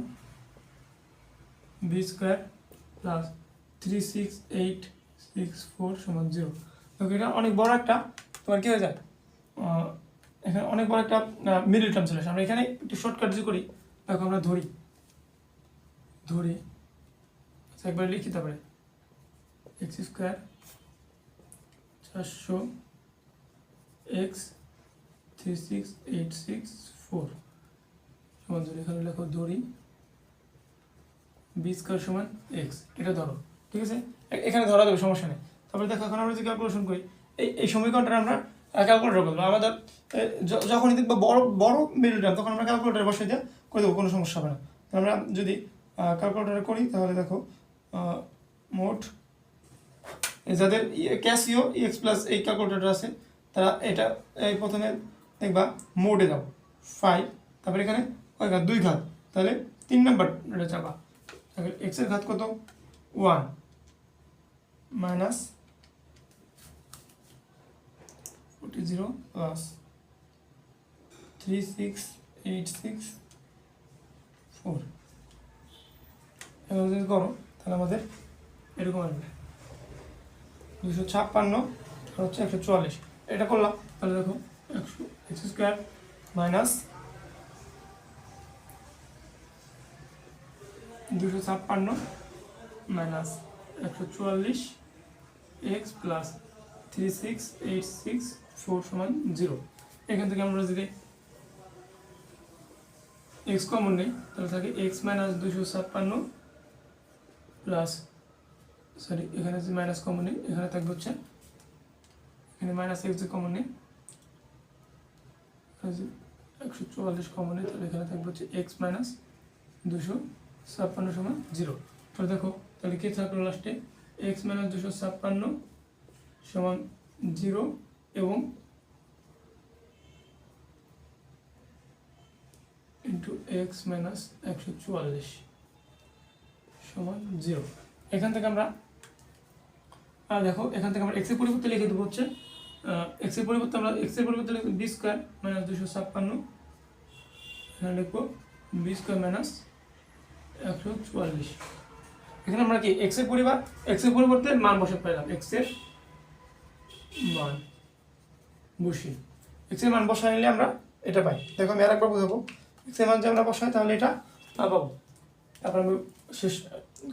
বি স্কোয়ার প্লাস 36864 সমান 0। দেখো এটা অনেক বড় একটা তোমার কী হয়ে যায়, এখানে অনেক বড় একটা মিডল টার্ম চলে আসে। আমরা এখানে একটু শর্টকাট যে করি, দেখো আমরা ধরি একবার লিখি, তারপরে এক্স স্কোয়ার 400 এক্স 36864 সমান 0। এখানে লেখো ধরি বি স্কোয়ার সমান এক্স, এটা ধরো। ঠিক আছে, এখানে ধরা যাবে, সমস্যা নেই। তারপরে দেখো এখন আমরা যদি ক্যালকুলেশন করি, এই সমীকরণটা আমরা ক্যালকুলেটর করবো। আমাদের যখনই দেখবো বড় বড় মিডল টার্ম তখন আমরা ক্যালকুলেটারে বসে দিয়ে করে দেবো, কোনো সমস্যা হবে না। তো আমরা যদি ক্যালকুলেটারে করি তাহলে দেখো মোট যাদের ক্যাসিও EX প্লাস এই ক্যালকুলেটর আছে তারা এটা এই প্রথমে দেখবা মোডে যাও 5, তারপরে এখানে কয় ঘাত 2 ঘাত, তাহলে 3 নাম্বার এটা চাপা। তাহলে x এর ঘাত কত 1 মাইনাস 40 প্লাস 36864, এবার যদি করো তাহলে আমাদের এরকম আসবে 256 আর হচ্ছে 144। এটা করলাম তাহলে দেখো x square minus 256 minus 144 x plus 36864 সমান 0। এখান থেকে আমরা যদি এক্স কমন নেই তাহলে থাকে এক্স মাইনাস 256 প্লাস, সরি এখানে যে মাইনাস কমন নেই এখানে থাকবে হচ্ছে এখানে মাইনাস এক্স যে কমন নেই 144 কমন নেই, তাহলে এখানে থাকবে হচ্ছে এক্স মাইনাস 256 সমান 0। তাহলে দেখো তাহলে কি থাকলো লাস্টে এক্স মাইনাস 256 সমান 0 এবং ইন্টু এক্স মাইনাস 144 সমান 0। এখান থেকে আমরা দেখো এখান থেকে আমরা এক্স এর পরিবর্তে লিখে দেবো হচ্ছে এক্স এর পরিবর্তে আমরা এক্স এর পরিবর্তে লিখব বি স্কোয়ার মাইনাস 256, এখানে লিখবো বি স্কোয়ার মাইনাস 144। এখানে আমরা কি এক্স এর পরিবর্তে মান বসাতে পারলাম, এক্স এর মান বসি, এক্স এর মান বসাই নিলে আমরা এটা পাই। দেখো আমি আরেকবার বোঝাবো, এক্স এর মান যে আমরা বসাই তাহলে এটা পাবো। তারপর আমি শেষ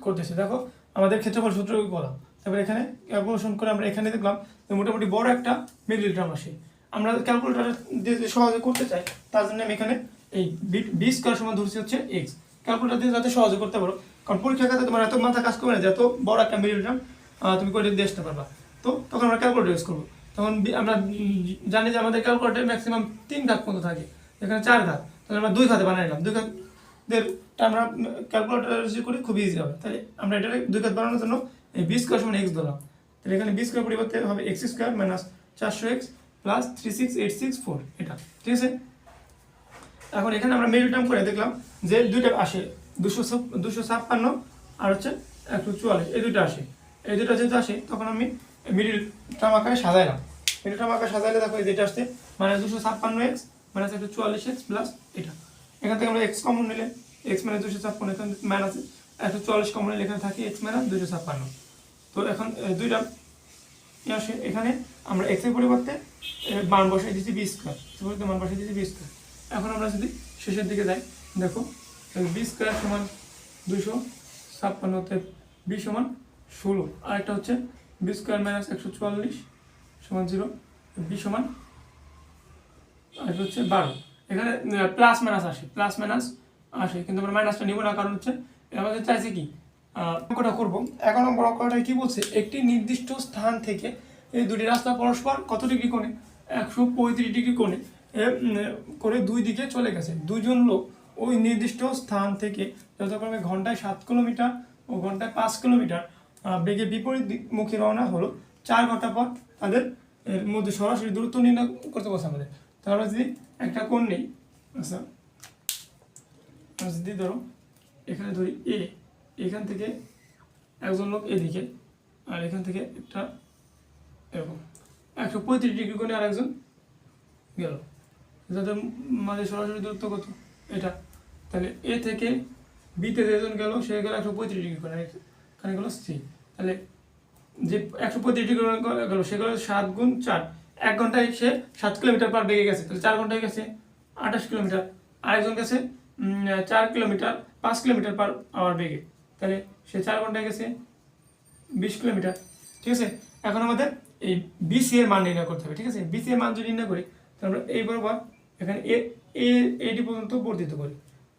করতেছি, দেখো আমাদের ক্ষেত্রফল সূত্র বলা, তারপরে এখানে ক্যালকুলেশন করে আমরা এখানে দেখলাম মোটামুটি বড় একটা মিডল টার্ম আসে। আমরা ক্যালকুলেটর দিয়ে সহজে করতে চাই তার জন্য আমি এখানে এই বি স্কোয়ার সমান ধরছি হচ্ছে এক্স, ক্যালকুলেটর দিয়ে যাতে সহজে করতে পারো, কারণ পরীক্ষার খাতে তোমার এত মাথা কাজ করবে না যে এত বড় একটা মিডল টার্ম তুমি করে দিয়ে আসতে পারবা। তো তখন আমরা ক্যালকুলেটর ইউজ করবো। তখন আমরা জানি যে আমাদের ক্যালকুলেটরে ম্যাক্সিমাম 3 ঘাত পর্যন্ত থাকে, এখানে 4 ঘাত, তাহলে আমরা 2 ঘাতে বানাই নিলাম। 2 ঘাতের আমরা ক্যালকুলেটর ইউজ করি, খুবই ইজি হবে। তাহলে আমরা এটা 2 ঘাত বানানোর জন্য এই বি স্কোয়ার সমান এক্স ধরলাম, তাহলে এখানে বি স্কোয়ার পরিবর্তে হবে x square minus 400x plus 36864, এটা ঠিক আছে। এখন এখানে আমরা মিডল টার্ম করে দেখলাম যে দুইটা আসে 256 আর হচ্ছে 144, এই দুইটা আসে। এই দুইটা যেহেতু আসে তখন আমি মিডল টার্ম আকারে সাজাইলাম। মিডল টার্ম আকারে সাজাইলে দেখো যেটা আসছে minus 256x minus 144x plus এটা। এখান থেকে আমরা এক্স কমন নিলে এক্স মাইনাস 256, এখানে মাইনাস 144 কমন নিলে এখানে থাকে এক্স মাইনাস 256। তো এখন দুইটা আসে, এখানে আমরা এক্স এর পরিবর্তে মান বসাই দিচ্ছি বি স্কোয়ার, মান বসাই দিচ্ছি বি স্কোয়ার। এখন আমরা যদি শেষের দিকে যাই, দেখো বি স্কোয়ার সমান 256, বি সমান 16। আরেকটা হচ্ছে বি স্কোয়ার মাইনাস 144 সমান 0, বি সমান আরেকটা হচ্ছে 12। এখানে প্লাস মাইনাস আসে, কিন্তু আমরা মাইনাসটা নিব না, কারণ হচ্ছে আমাদের চাইছে কি অঙ্কটা করবো। 11 নম্বর অঙ্কটা কি বলছে, একটি নির্দিষ্ট স্থান থেকে এই দুটি রাস্তা পরস্পর কত ডিগ্রি কোণে, 135 ডিগ্রি কোণে করে দুই দিকে চলে গেছে। দুইজন লোক ওই নির্দিষ্ট স্থান থেকে যথাক্রমে ঘন্টায় 7 কিলোমিটার ও ঘন্টায় 5 কিলোমিটার বেগে বিপরীত মুখে রওনা হলো। 4 ঘন্টা পর তাদের এর মধ্যে সরাসরি দূরত্ব নির্ণয় করতে বলছে আমাদের। তাহলে আমরা যদি একটা কোণ নেই, আচ্ছা যদি ধরো এখানে ধরি এ, এখান থেকে একজন লোক এদিকে, আর এখান থেকে একটা এরকম 135 ডিগ্রি কোণে আর একজন গেল, যাদের মাঝে সরাসরি দূরত্ব কত এটা। তাহলে এ থেকে বিতে যেজন গেল সে গেল 135 ডিগ্রি কোণে, এখানে গেল সি। তাহলে যে 135 ডিগ্রি গেল সে গেল 7 গুণ 4, 1 ঘন্টায় সে 7 কিলোমিটার পার বেগে গেছে। তাহলে 4 ঘন্টায় গেছে 28 কিলোমিটার। আরেকজন গেছে 4 কিলোমিটার 5 কিলোমিটার পার আওয়ার বেগে, তাহলে সে 4 ঘন্টায় গেছে 20 কিলোমিটার। ঠিক আছে, এখন আমাদের এই বিসি এর মান নির্ণয় করতে হবে। ঠিক আছে, বিসি এর মান যদি নির্ণয় করি তাহলে আমরা এই বরাবর এখানে এডি পর্যন্ত বর্ধিত করি,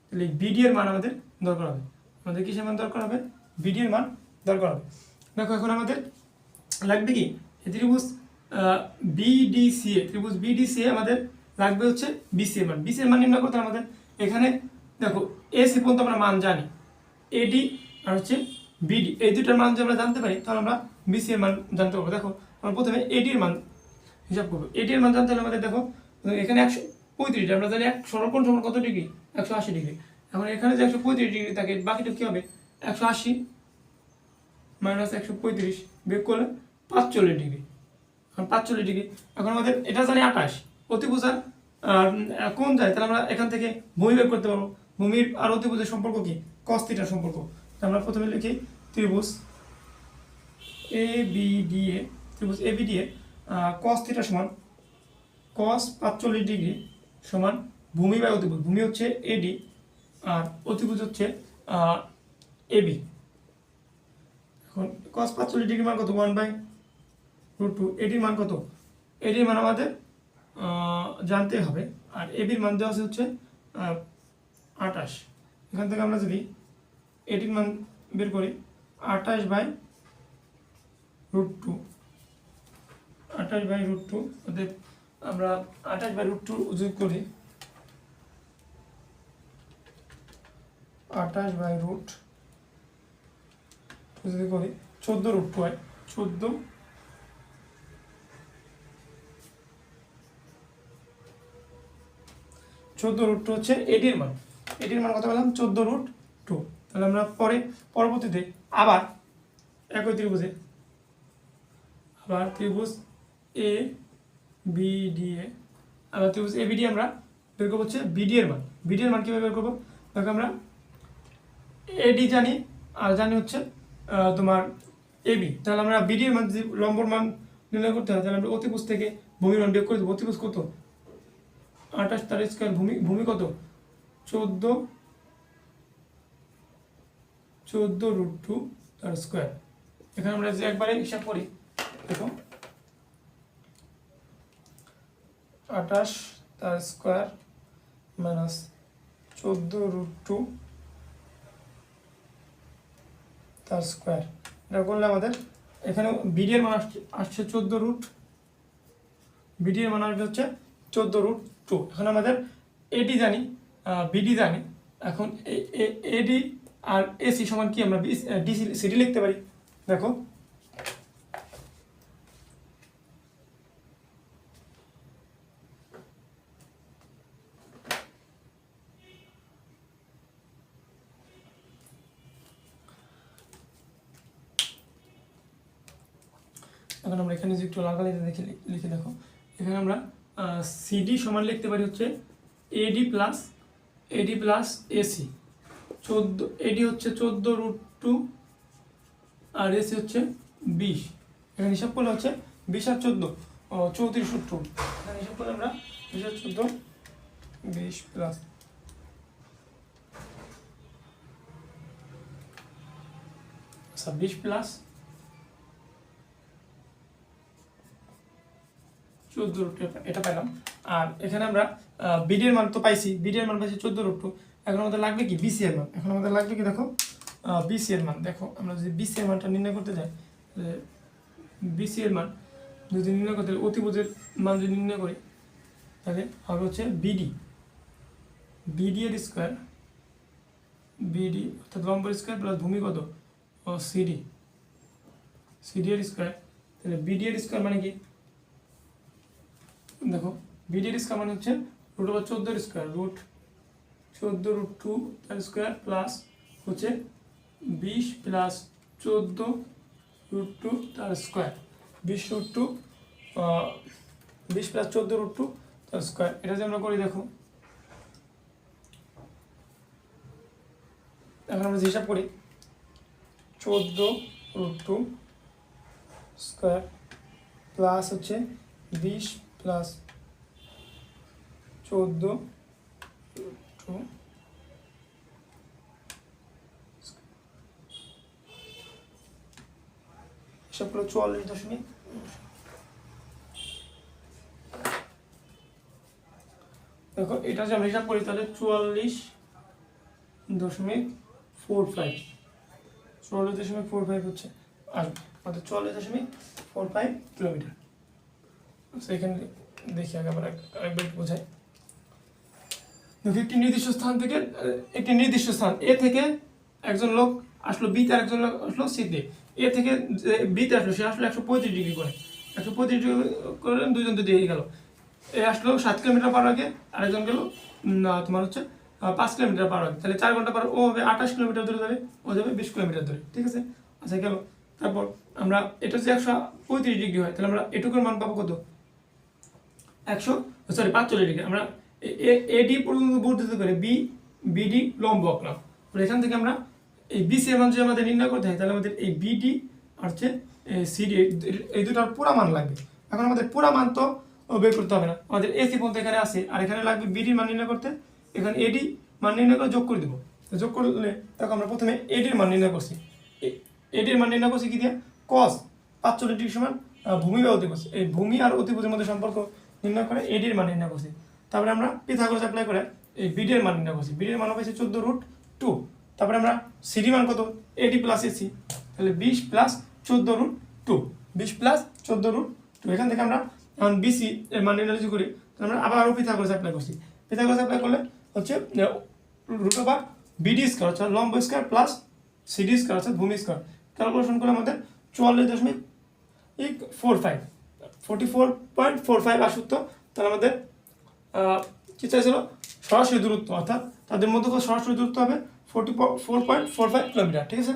তাহলে বিডি এর মান আমাদের দরকার হবে। আমাদের কিসের মান দরকার হবে, বিডি এর মান দরকার হবে। দেখো এখন আমাদের লাগবে কি, ত্রিভুজ বিডিসিএ, ত্রিভুজ বিডিসিএ আমাদের লাগবে হচ্ছে বিসি এর মান। বিসি এর মান নির্ণয় করতে আমাদের এখানে দেখো এসি পর্যন্ত আমরা মান জানি, এডি আর হচ্ছে বিডি, এই দুটার মান যদি আমরা জানতে পারি তাহলে আমরা বিসি এর মান জানতে পারবো। দেখো আমরা প্রথমে এডি এর মান হিসাব করবো। এডি এর মান জানতে হলে আমাদের দেখো এখানে 135, আমরা জানি এক সরলকোণ সমান কত ডিগ্রি, 180 ডিগ্রি। এখন এখানে যে 135 ডিগ্রি থাকে, বাকিটা কি হবে, 180 মাইনাস 135 বিয়োগ করলে 45 ডিগ্রি। এখন 45 ডিগ্রি, এখন আমাদের এটা জানি 28, অতিভুজার কোণ যায়, তাহলে আমরা এখান থেকে ভূমি বের করতে পারবো। ভূমির আর অতিভুজের সম্পর্ক কি, cos θ সম্পর্ক। আমরা প্রথমে লিখি ত্রিভুজ এবিডিএ, ত্রিভুজ এবিডিএ cos θ সমান cos 45 ডিগ্রি সমান ভূমি বাই অতিভুজ। ভূমি হচ্ছে এডি আর অতিভুজ হচ্ছে এবি। এখন cos 45 ডিগ্রি মান কত, 1/√2। এডির মান কত, এডির মান আমাদের জানতে হবে, আর এবির মান দেওয়া আছে হচ্ছে 28। এখান থেকে আমরা যদি এডির মান বের করি 28/√2, 28/√2, অতএব আমরা 28/√2 যোগ করি, 28/√2 যদি করি 14√2 হয়, 14√2 হচ্ছে এডির মান। এডির মান কত পেলাম, 14√2। তাহলে আমরা পরবর্তীতে আবার একই ত্রিভুজে আবার ত্রিভুজ এ বিডি এ, আবার ত্রিভুজ এ বিডি আমরা বের করবো হচ্ছে বিডি এর মান। বিডি এর মান কীভাবে বের করবো, দেখো আমরা এডি জানি আর জানি হচ্ছে তোমার এবি, তাহলে আমরা বিডি এর মান যদি লম্বর মান নির্ণয় করতে হয় তাহলে আমরা অতিভুজ থেকে ভূমির মান বিয়োগ করে দেবো। অতিভুজ কত, 28 তার স্কয়ার, ভূমি কত 14√2 তার স্কয়ার। এখানে আমরা যে একবারে হিসাব করি, দেখো 28 তার স্কয়ার মাইনাস 14√2 তার স্কয়ার, এটা করলে আমাদের এখানে বিডি এর মান আসছে 14√, বিডি এর মান আসবে হচ্ছে 14√2। এখন আমাদের এডি জানি, বিডি জানি, এখন এডি আর এসি সমান কি, আমরা ডিসি সিডি লিখতে পারি। দেখো এখন আমরা এখানে যে একটু লাগালিতে লিখে দেখো, এখানে আমরা সিডি সমান লিখতে পারি হচ্ছে এডি প্লাস এসি। 14, এডি হচ্ছে 14√2 আর এসি হচ্ছে 20। এখানে হিসাব করলে হচ্ছে 20 আর 14 34√2। এখানে হিসাব করলে আমরা 20 আর 14 20 প্লাস আচ্ছা 20 প্লাস 14 এটা পেলাম। আর এখানে আমরা বিডি এর মান তো পাইছি, বিডি এর মান পাইছি 14√2। এখন আমাদের লাগবে কি বিসি এর মান। এখন আমাদের লাগবে কি দেখো বিসি এর মান। দেখো আমরা যদি বিসি এর মানটা নির্ণয় করতে যাই, বিসি এর মান যদি নির্ণয় করতে অতিভুজের মান যদি নির্ণয় করি তাহলে হবে হচ্ছে বিডি, বিডি এর স্কোয়ার, বিডি অর্থাৎ লম্বের স্কোয়ার প্লাস ভূমি কত ও সিডি, সিডি এর স্কোয়ার। তাহলে বিডি এর স্কোয়ার মানে কি দেখো, বিডি এর স্কোয়ার মানে হচ্ছে √14 এর স্কোয়ার, √14√2 তার স্কোয়ার প্লাস হচ্ছে 20 প্লাস 14√2 তার স্কোয়ার, 20√2 20 প্লাস 14√2 তার স্কোয়ার। এটা যে আমরা করি দেখো, এখন আমরা হিসাব করি 14√2 স্কোয়ার প্লাস হচ্ছে 20 প্লাস 14√2 হিসাব করলে 44 দেখো এটা যে আমরা হিসাব করি তাহলে 44.45 হচ্ছে আসবে আমাদের 44.45 কিলোমিটার। আচ্ছা এখানে দেখি আগে আমরা আরেকবার বোঝাই। দেখো একটি নির্দিষ্ট স্থান থেকে, একটি নির্দিষ্ট স্থান এ থেকে একজন লোক আসলো বিতে, আর একজন লোক আসলো সিতে। এ থেকে বিতে আসলো, সে আসলো 135 ডিগ্রি করে, 135 ডিগ্রি করে দুজন তো দিয়ে গেল। এ আসলো 7 কিলোমিটার পার আগে, আরেকজন গেল তোমার হচ্ছে 5 কিলোমিটার পার আগে। তাহলে 4 ঘন্টা পার, ও হবে 28 কিলোমিটার ধরে যাবে, ও যাবে 20 কিলোমিটার ধরে। ঠিক আছে, আচ্ছা গেল। তারপর আমরা এটা যদি 135 ডিগ্রি হয় তাহলে আমরা এটুকুর মান পাবো কত 45 ডিগ্রি। আমরা এডি পর্যন্ত বর্ধিত করে বিডি লম্ব আঁকলাম। এখান থেকে আমরা এই বিসি এর মান যদি আমাদের নির্ণয় করতে হয় তাহলে আমাদের এই বিডি আর হচ্ছে সিডি এই দুটার পুরা মান লাগবে। এখন আমাদের পুরা মান তো বের করতে হবে না, আমাদের এসি পর্যন্ত এখানে আছে, আর এখানে লাগবে বিডির মান নির্ণয় করতে। এখানে এডি মান নির্ণয় করে যোগ করে দেবো। যোগ করলে দেখো আমরা প্রথমে এডির মান নির্ণয় করছি, এডির মান নির্ণয় করছি কি দিয়ে cos 45 ডিগ্রি সমান ভূমি বা অতিভুজ। এই ভূমি আর অতিভুজের মধ্যে সম্পর্ক নির্ণয় করে এডির মান নির্ণয় করছি। তারপরে আমরা পিথাগোরাস অ্যাপ্লাই করে এই বিডির মান নির্ণয় করছি, বিডির মান হয়েছে 14√2। তারপরে আমরা সিডি মান কত এডি প্লাস এসি, তাহলে 20 প্লাস 14√2, 20 প্লাস 14√2। এখান থেকে আমরা এখন বিসি এর মান নির্ণয় করি, আমরা আবারও পিথাগোরাস অ্যাপ্লাই করছি। পিথাগোরাস অ্যাপ্লাই করলে হচ্ছে √/BD স্কয়ার অর্থাৎ লম্ব স্কয়ার প্লাস সিডি স্কয়ার অর্থাৎ ভূমি স্কয়ার। ক্যালকুলেশন করলে আমাদের 44.45 আসত। তাহলে আমাদের কি চাইছিল সরাসরি দূরত্ব, অর্থাৎ তাদের মধ্যে সরাসরি দূরত্ব হবে 44.45 কিলোমিটার। ঠিক আছে।